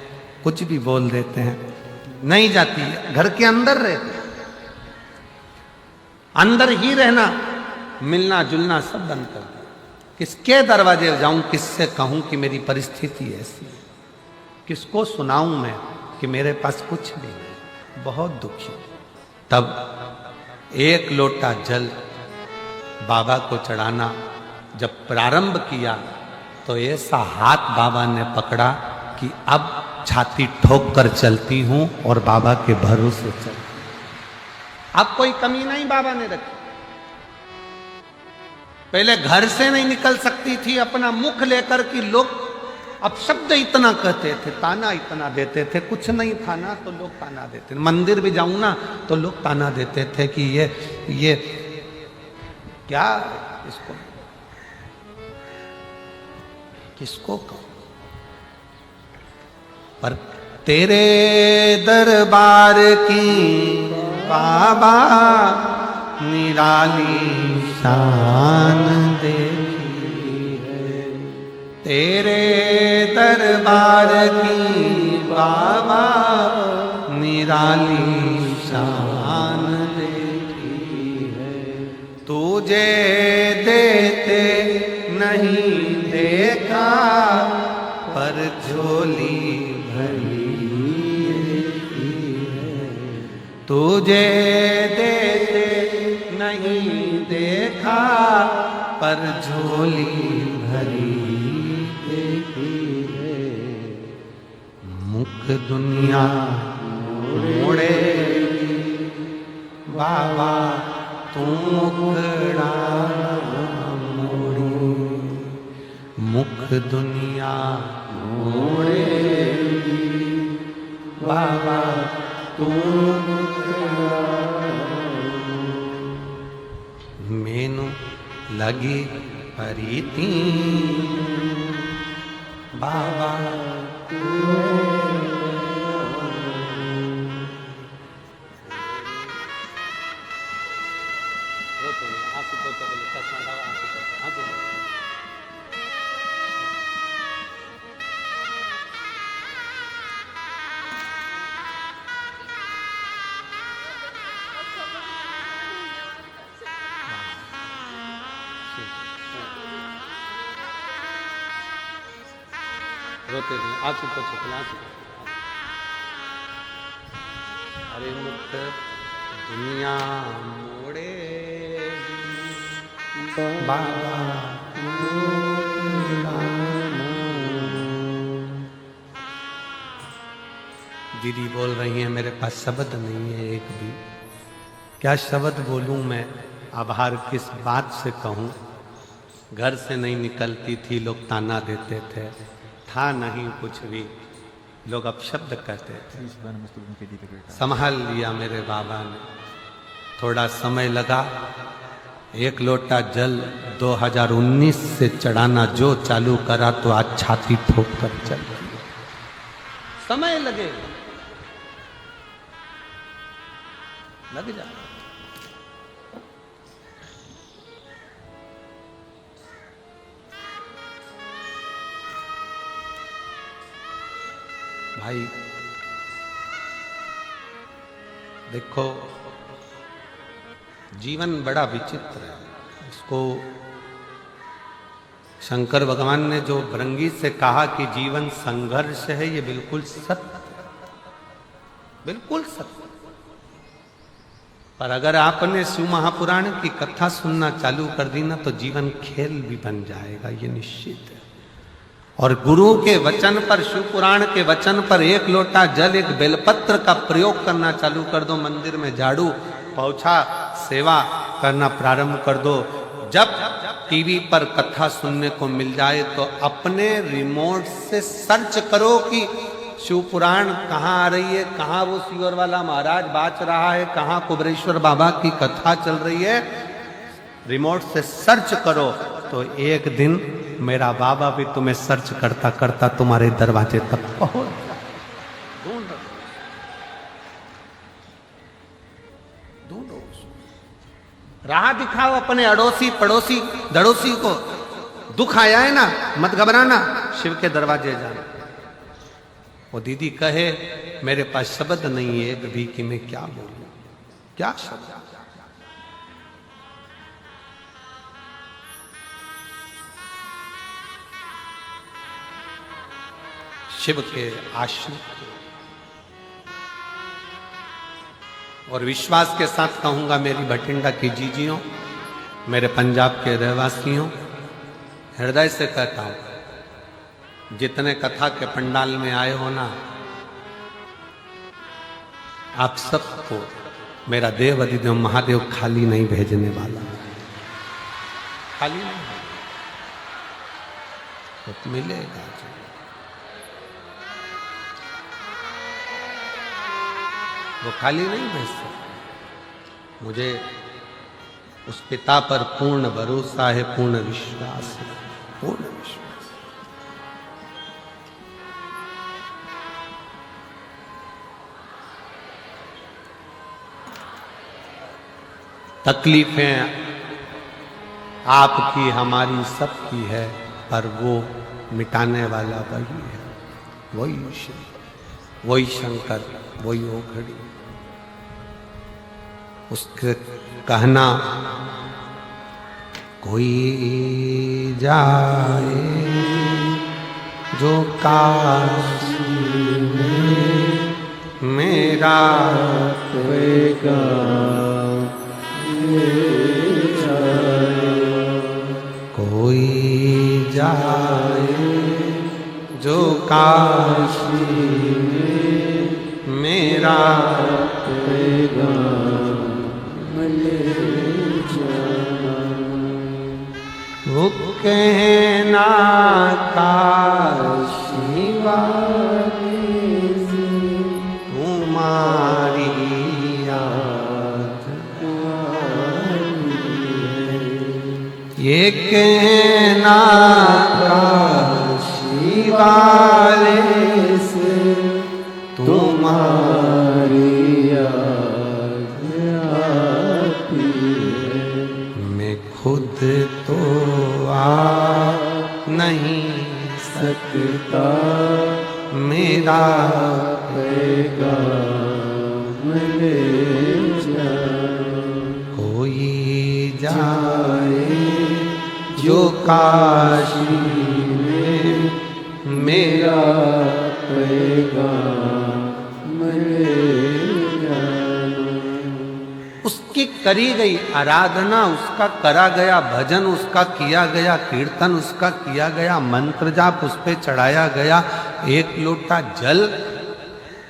कुछ भी बोल देते हैं। नहीं जाती, घर के अंदर रहते, अंदर ही रहना, मिलना जुलना सब बंद कर दिया। किसके दरवाजे जाऊं, किससे कहूं कि मेरी परिस्थिति ऐसी है, किसको सुनाऊं मैं कि मेरे पास कुछ नहीं है, बहुत दुखी। तब एक लोटा जल बाबा को चढ़ाना जब प्रारंभ किया तो ऐसा हाथ बाबा ने पकड़ा कि अब छाती ठोक कर चलती हूं और बाबा के भरोसे चल। अब कोई कमी नहीं बाबा ने रखी। पहले घर से नहीं निकल सकती थी अपना मुख लेकर कि लोग अब शब्द इतना कहते थे, ताना इतना देते थे, कुछ नहीं था ना तो लोग ताना देते थे। मंदिर भी जाऊं ना तो लोग ताना देते थे कि ये क्या इसको किसको कहो। पर तेरे दरबार की बाबा निराली शान देखी है, तेरे दरबार की बाबा निराली शान देखी है। तुझे देते नहीं देखा पर झोली तुझे देते नहीं देखा पर झोली भरी देखी है। मुख दुनिया मोड़े बाबा तू मुखड़ा मोड़ी, मुख दुनिया मोड़े बाबा तू मेनू लगी परीती बाबा रोते नहीं, आंसू पोछो, आंसू। अरे मुख दुनिया मोड़े बाबा दीदी बोल रही है मेरे पास शब्द नहीं है एक भी, क्या शब्द बोलूं मैं, आभार किस बात से कहूं। घर से नहीं निकलती थी, लोग ताना देते थे, था नहीं कुछ भी, लोग अपशब्द कहते थे। संभाल लिया मेरे बाबा ने, थोड़ा समय लगा, एक लोटा जल 2019 से चढ़ाना जो चालू करा तो आज छाती ठोक कर चल रही। समय लगे, लग जा। भाई देखो जीवन बड़ा विचित्र है, इसको शंकर भगवान ने जो भृंगी से कहा कि जीवन संघर्ष है, ये बिल्कुल सत्य, बिल्कुल सत्य। पर अगर आपने शिव महापुराण की कथा सुनना चालू कर दी ना तो जीवन खेल भी बन जाएगा, ये निश्चित है। और गुरु के वचन पर, शिव पुराण के वचन पर एक लोटा जल, एक बेलपत्र का प्रयोग करना चालू कर दो, मंदिर में झाड़ू पोछा सेवा करना प्रारंभ कर दो। जब टीवी पर कथा सुनने को मिल जाए तो अपने रिमोट से सर्च करो कि शिव पुराण कहाँ आ रही है, कहाँ वो सियोर वाला महाराज बाच रहा है, कहाँ कुबरेश्वर बाबा की कथा चल रही है, रिमोट से सर्च करो तो एक दिन मेरा बाबा भी तुम्हें सर्च करता करता तुम्हारे दरवाजे तक पहुंच ढूंढो, ढूंढो, राह दिखाओ अपने अड़ोसी पड़ोसी दड़ोसी को। दुख आया है ना, मत घबराना, शिव के दरवाजे जाना। वो दीदी कहे मेरे पास शब्द नहीं है एक भी कि मैं क्या बोलूं, क्या शब्द। शिव के आश्रित और विश्वास के साथ कहूंगा मेरी भटिंडा की जीजियों, मेरे पंजाब के रहवासियों, हृदय से कहता हूं, जितने कथा के पंडाल में आए हो ना, आप सबको मेरा देव अधिदेव महादेव खाली नहीं भेजने वाला, खाली नहीं तो मिलेगा। वो खाली नहीं भेज सकते। मुझे उस पिता पर पूर्ण भरोसा है, पूर्ण विश्वास है, पूर्ण विश्वास। तकलीफें आपकी हमारी सबकी है, पर वो मिटाने वाला वही है, वही शिव, वही शंकर, वही ओखड़ी। उसके कहना कोई जाए जो काशी में मेरा होएगा कोई जाए जो काशी में मेरा होएगा मिले वो कहना काशी वाली तुम्हारी याद ये कहना काशी वाले से तुम्हारी याद आती है। मैं खुद तो आ नहीं सकता मेरा पैगाम ले जा कोई जाए जो काशी में मेरा पैगाम ले जा। उसकी करी गई आराधना, उसका करा गया भजन, उसका किया गया कीर्तन, उसका किया गया मंत्र जाप, उस पे चढ़ाया गया एक लोटा जल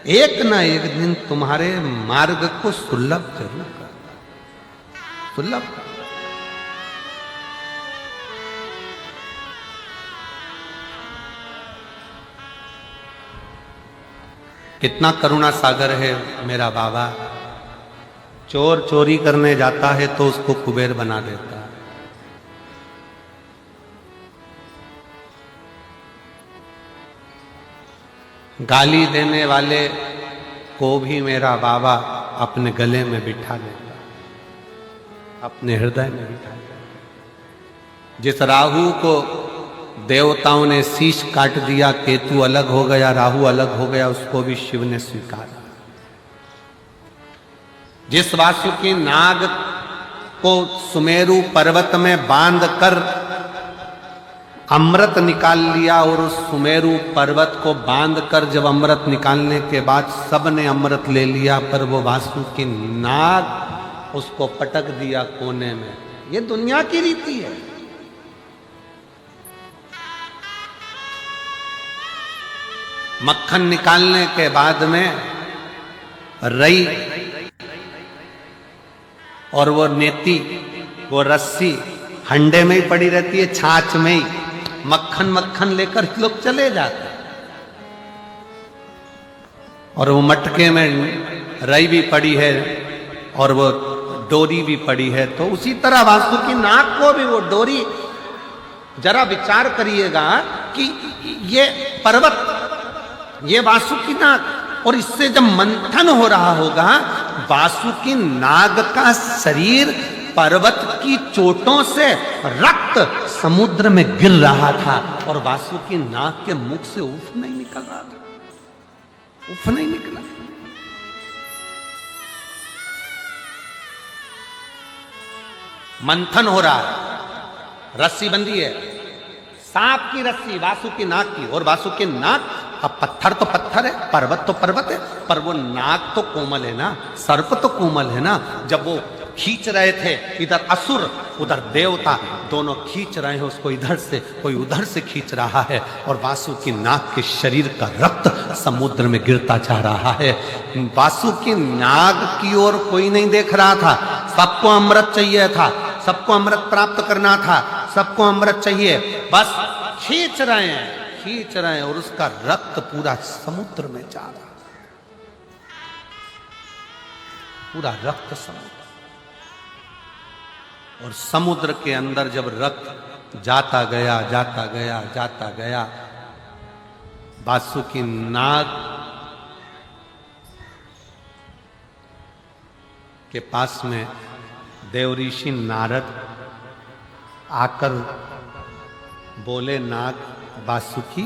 एक न एक दिन तुम्हारे मार्ग को सुलभ जरूर कर, सुलभ कर। कितना करुणा सागर है मेरा बाबा। चोर चोरी करने जाता है तो उसको कुबेर बना देता है। गाली देने वाले को भी मेरा बाबा अपने गले में बिठा लेता है, अपने हृदय में बिठा लेता है। जिस राहु को देवताओं ने शीश काट दिया, केतु अलग हो गया, राहु अलग हो गया, उसको भी शिव ने स्वीकारा। जिस वासुकी नाग को सुमेरु पर्वत में बांध कर अमृत निकाल लिया, और उस सुमेरु पर्वत को बांध कर जब अमृत निकालने के बाद सब ने अमृत ले लिया, पर वो वासुकी नाग उसको पटक दिया कोने में। ये दुनिया की रीति है। मक्खन निकालने के बाद में रई और वो नेती, वो रस्सी हंडे में ही पड़ी रहती है, छाछ में ही मक्खन मक्खन लेकर लोग चले जाते हैं। और वो मटके में रई भी पड़ी है और वो डोरी भी पड़ी है। तो उसी तरह वासुकी नाग को भी वो डोरी, जरा विचार करिएगा कि ये पर्वत, ये वासुकी नाग, और इससे जब मंथन हो रहा होगा, वासुकी नाग का शरीर पर्वत की चोटों से रक्त समुद्र में गिर रहा था, और वासुकी नाग के मुख से उफ नहीं निकल रहा था, उफ नहीं निकला। मंथन हो रहा है, रस्सी बंधी है, सांप की रस्सी वासुकी नाग की, और वासुकी नाग, अब पत्थर तो पत्थर है, पर्वत तो पर्वत है, पर वो नाग तो कोमल है ना, सर्प तो कोमल है ना। जब वो खींच रहे थे, इधर असुर उधर देवता, दोनों खींच रहे हैं उसको, इधर से कोई उधर से खींच रहा है, और वासुकी नाग के शरीर का रक्त समुद्र में गिरता जा रहा है। वासुकी नाग की ओर कोई नहीं देख रहा था, सबको अमृत चाहिए था, सबको अमृत प्राप्त करना था, सबको अमृत चाहिए, बस खींच रहे हैं, खींच रहे हैं, और उसका रक्त पूरा समुद्र में जा रहा। पूरा रक्त समुद्र। और समुद्र के अंदर जब रक्त जाता गया जाता गया जाता गया, वासुकी नाग के पास में देवऋषि नारद आकर बोले, नाग वासुकी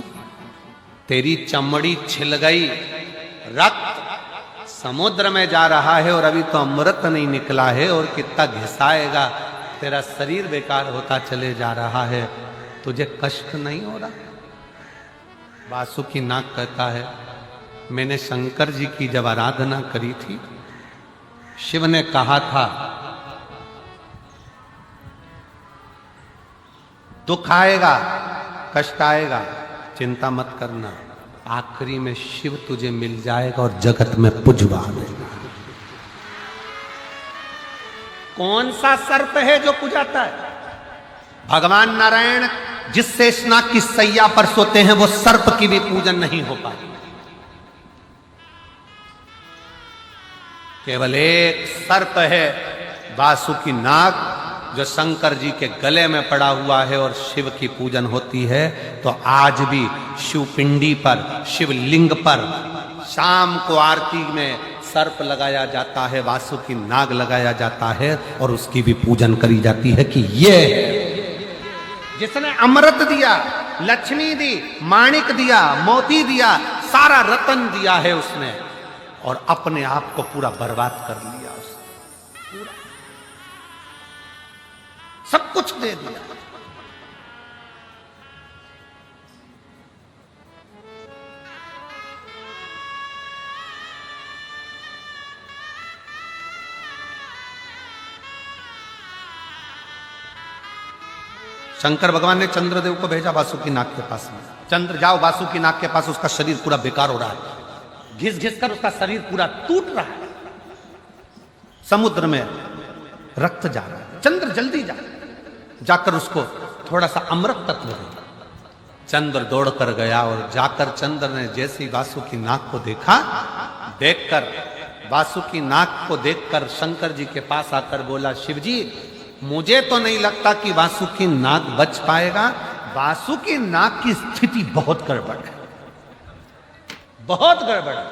तेरी चमड़ी छिल गई, रक्त समुद्र में जा रहा है और अभी तो अमृत नहीं निकला है और कितना घिसाएगा, तेरा शरीर बेकार होता चले जा रहा है, तुझे कष्ट नहीं हो रहा? वासुकी नाग कहता है, मैंने शंकर जी की जब आराधना करी थी, शिव ने कहा था दुख आएगा, कष्ट आएगा, चिंता मत करना, आखिरी में शिव तुझे मिल जाएगा और जगत में पुजवा देगा। कौन सा सर्प है जो पुजाता है? भगवान नारायण जिस शेषनाग की सैया पर सोते हैं वो सर्प की भी पूजन नहीं हो पाती। केवल एक सर्प है वासुकी नाग जो शंकर जी के गले में पड़ा हुआ है और शिव की पूजन होती है। तो आज भी शिवपिंडी पर, शिवलिंग पर शाम को आरती में सर्प लगाया जाता है, वासुकी नाग लगाया जाता है और उसकी भी पूजन करी जाती है कि ये जिसने अमृत दिया, लक्ष्मी दी, माणिक दिया, मोती दिया, सारा रतन दिया है उसने, और अपने आप को पूरा बर्बाद कर लिया उसने, पूरा सब कुछ दे दिया। शंकर भगवान ने चंद्रदेव को भेजा वासुकी नाग के पास में, चंद्र जाओ वासुकी नाग के पास, उसका शरीर पूरा बेकार हो रहा है, घिस घिस कर उसका शरीर पूरा टूट रहा है, समुद्र में रक्त जा रहा है, चंद्र जल्दी जा, जाकर उसको थोड़ा सा अमृत तत्व दे। चंद्र दौड़ कर गया और जाकर चंद्र ने जैसे ही वासुकी नाग को देखा, देखकर वासुकी नाग को देखकर शंकर जी के पास आकर बोला, शिव जी मुझे तो नहीं लगता कि वासुकी नाग बच पाएगा, वासुकी नाग की स्थिति बहुत गड़बड़ है, बहुत गड़बड़ है,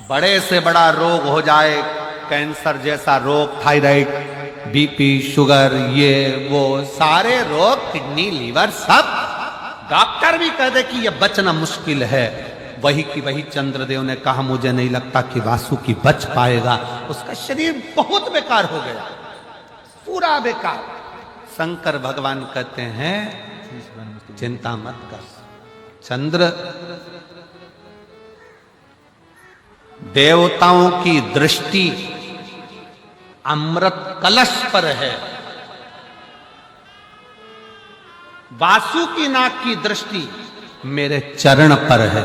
बड़े से बड़ा रोग हो जाए, कैंसर जैसा रोग, थायराइड, बीपी, शुगर, ये वो सारे रोग, किडनी, लीवर, सब डॉक्टर भी कह दे कि ये बचना मुश्किल है। वही की वही चंद्रदेव ने कहा, मुझे नहीं लगता कि वासुकी बच पाएगा, उसका शरीर बहुत बेकार हो गया, पूरा बेकार। शंकर भगवान कहते हैं चिंता मत कर चंद्र, देवताओं की दृष्टि अमृत कलश पर है, वासुकी नाग की दृष्टि मेरे चरण पर है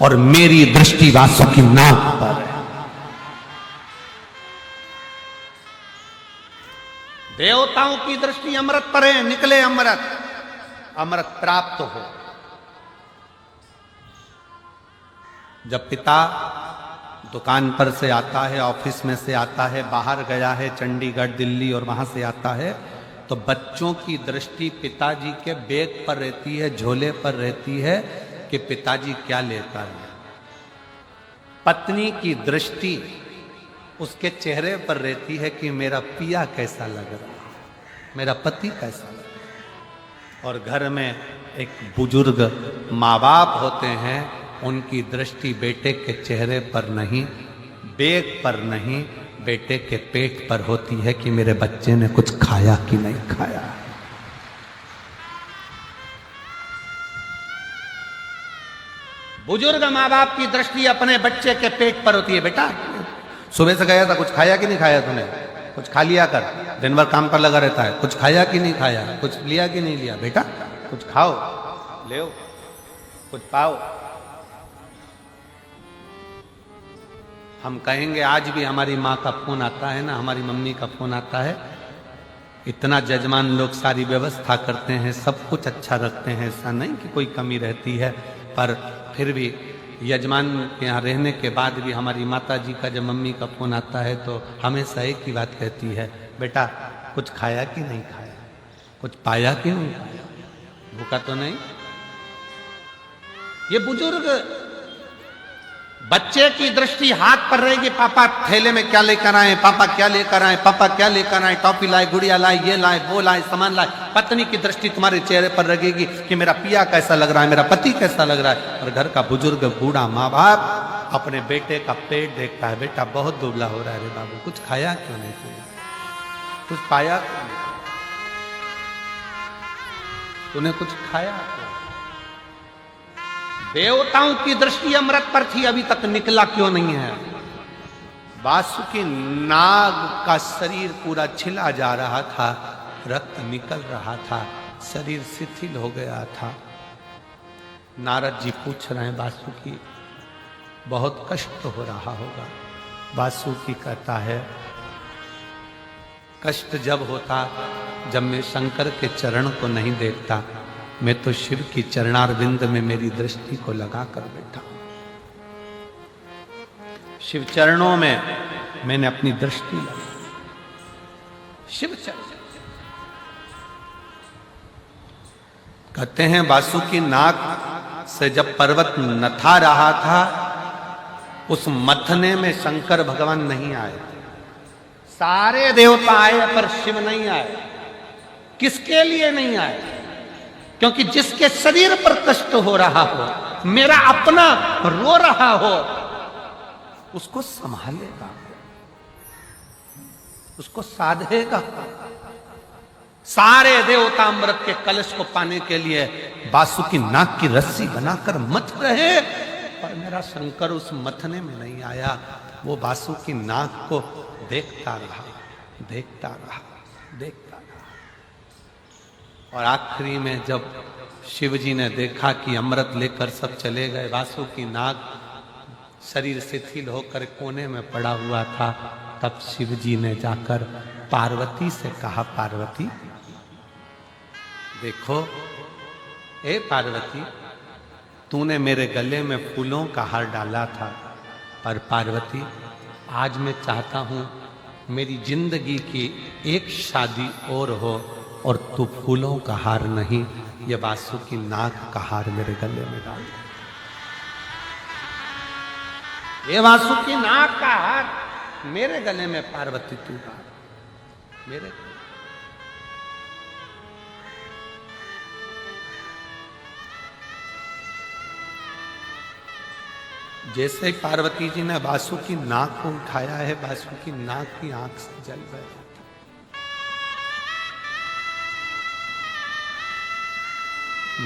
और मेरी दृष्टि वासुकी नाग पर है। देवताओं की दृष्टि अमृत पर है, निकले अमृत, अमृत प्राप्त हो। जब पिता दुकान पर से आता है, ऑफिस में से आता है, बाहर गया है चंडीगढ़, दिल्ली और वहां से आता है, तो बच्चों की दृष्टि पिताजी के बैग पर रहती है, झोले पर रहती है कि पिताजी क्या लेकर आए। पत्नी की दृष्टि उसके चेहरे पर रहती है कि मेरा पिया कैसा लग रहा है, मेरा पति कैसा लग रहा है। और घर में एक बुजुर्ग माँ बाप होते हैं, उनकी दृष्टि बेटे के चेहरे पर नहीं, बैग पर नहीं, बेटे के पेट पर होती है कि मेरे बच्चे ने कुछ खाया कि नहीं खाया। बुजुर्ग माँ बाप की दृष्टि अपने बच्चे के पेट पर होती है, बेटा सुबह से गया था, कुछ खाया कि नहीं खाया तूने, कुछ खा लिया कर, दिन भर काम पर लगा रहता है, कुछ खाया कि नहीं खाया, कुछ लिया कि नहीं लिया, बेटा कुछ खाओ, ले कुछ पाओ। हम कहेंगे आज भी हमारी माँ का फोन आता है ना, हमारी मम्मी का फोन आता है, इतना जजमान लोग सारी व्यवस्था करते हैं, सब कुछ अच्छा रखते हैं, ऐसा नहीं कि कोई कमी रहती है, पर फिर भी यजमान के यहाँ रहने के बाद भी हमारी माता जी का जब मम्मी का फोन आता है तो हमेशा एक ही बात कहती है, बेटा कुछ खाया कि नहीं खाया, कुछ पाया कि नहीं पाया, भूखा तो नहीं। ये बुजुर्ग बच्चे की दृष्टि हाथ पर रहेगी, पापा थैले में क्या लेकर आए, पापा क्या लेकर आए, पापा क्या लेकर आए, टॉफी लाए, गुड़िया लाए, ये लाए, वो लाए, सामान लाए। पत्नी की दृष्टि तुम्हारे चेहरे पर रहेगी कि मेरा पिया कैसा लग रहा है, मेरा पति कैसा लग रहा है। और घर का बुजुर्ग बूढ़ा माँ बाप अपने बेटे का पेट देखता है, बेटा बहुत दुबला हो रहा है रे बाबू, कुछ खाया क्यों नहीं तूने, कुछ पाया क्यों नहीं, तूने कुछ खाया क्यों। देवताओं की दृष्टि अमृत पर थी, अभी तक निकला क्यों नहीं है। वासुकी नाग का शरीर पूरा छिला जा रहा था, रक्त निकल रहा था, शरीर शिथिल हो गया था। नारद जी पूछ रहे हैं, वासुकी बहुत कष्ट हो रहा होगा। वासुकी कहता है, कष्ट जब होता जब मैं शंकर के चरण को नहीं देखता, मैं तो शिव की चरणारविंद में मेरी दृष्टि को लगा कर बैठा हूं। शिव चरणों में मैंने अपनी दृष्टि लगाई, शिव चरण। कहते हैं वासुकी नाग से जब पर्वत नथा रहा था, उस मथने में शंकर भगवान नहीं आए। सारे देवता आए पर शिव नहीं आए। किसके लिए नहीं आए? क्योंकि जिसके शरीर पर कष्ट हो रहा हो, मेरा अपना रो रहा हो, उसको संभालेगा, उसको साधेगा। सारे देवता अमृत के कलश को पाने के लिए वासुकी नाग की रस्सी बनाकर मथ रहे, पर मेरा शंकर उस मथने में नहीं आया। वो वासुकी नाग को देखता रहा, देखता रहा, देखता रहा। और आखिरी में जब शिवजी ने देखा कि अमृत लेकर सब चले गए, वासुकी नाग शरीर शिथिल होकर कोने में पड़ा हुआ था, तब शिवजी ने जाकर पार्वती से कहा, पार्वती देखो, ए पार्वती, तूने मेरे गले में फूलों का हार डाला था, पर पार्वती आज मैं चाहता हूं मेरी जिंदगी की एक शादी और हो और तू फूलों का हार नहीं, ये वासुकी नाग का हार मेरे गले में डाल दे। ये वासुकी नाग का हार मेरे गले में पार्वती तू डाल, मेरे जैसे पार्वती जी ने वासुकी नाग को उठाया है, वासुकी नाग की आंख से जल गया।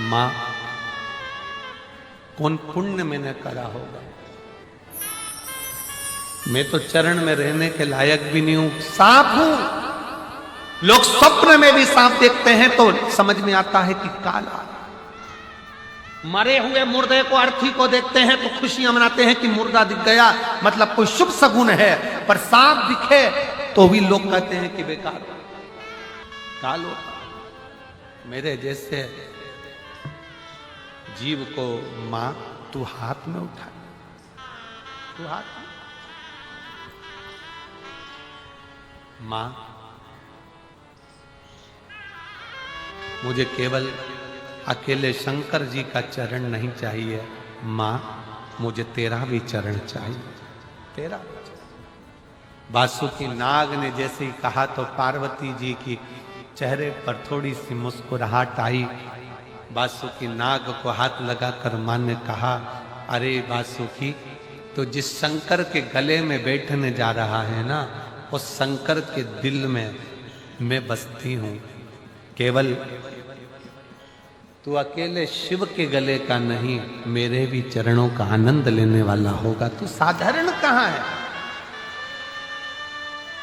मां, कौन पुण्य मैंने करा होगा, मैं तो चरण में रहने के लायक भी नहीं हूं, सांप हूं। लोग स्वप्न में भी सांप देखते हैं तो समझ में आता है कि काला। मरे हुए मुर्दे को, अर्थी को देखते हैं तो खुशियां मनाते हैं कि मुर्दा दिख गया, मतलब कोई शुभ सगुन है। पर सांप दिखे तो भी लोग कहते हैं कि बेकार कालो। मेरे जैसे जीव को मां तू हाथ में उठा, तू हाथ में। मां, मुझे केवल अकेले शंकर जी का चरण नहीं चाहिए, मां मुझे तेरा भी चरण चाहिए, तेरा भी चरण। वासुकी नाग ने जैसे ही कहा तो पार्वती जी की चेहरे पर थोड़ी सी मुस्कुराहट आई। वासुकी नाग को हाथ लगाकर मां ने कहा, अरे वासुकी, तो जिस शंकर के गले में बैठने जा रहा है ना, उस शंकर के दिल में मैं बसती हूं। केवल तू अकेले शिव के गले का नहीं, मेरे भी चरणों का आनंद लेने वाला होगा। तू साधारण कहां है?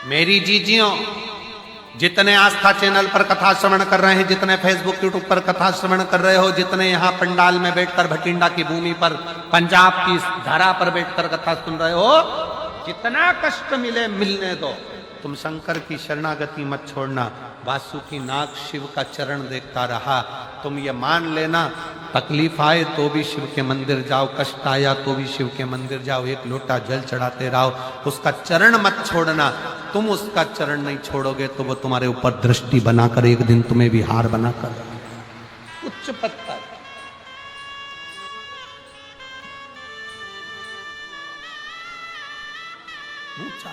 मेरी जीजियों, जितने आस्था चैनल पर कथा श्रवण कर रहे हैं, जितने फेसबुक यूट्यूब पर कथा श्रवण कर रहे हो, जितने यहाँ पंडाल में बैठकर भटिंडा की भूमि पर पंजाब की धारा पर बैठकर कथा सुन रहे हो, जितना कष्ट मिले मिलने दो, तुम शंकर की शरणागति मत छोड़ना। वासुकी नाग शिव का चरण देखता रहा। तुम ये मान लेना, तकलीफ आए तो भी शिव के मंदिर जाओ, कष्ट आया तो भी शिव के मंदिर जाओ, एक लोटा जल चढ़ाते रहो, उसका चरण मत छोड़ना। तुम उसका चरण नहीं छोड़ोगे तो वो तुम्हारे ऊपर दृष्टि बनाकर एक दिन तुम्हें भी हार बनाकर उच्च पत्थर। ऊंचा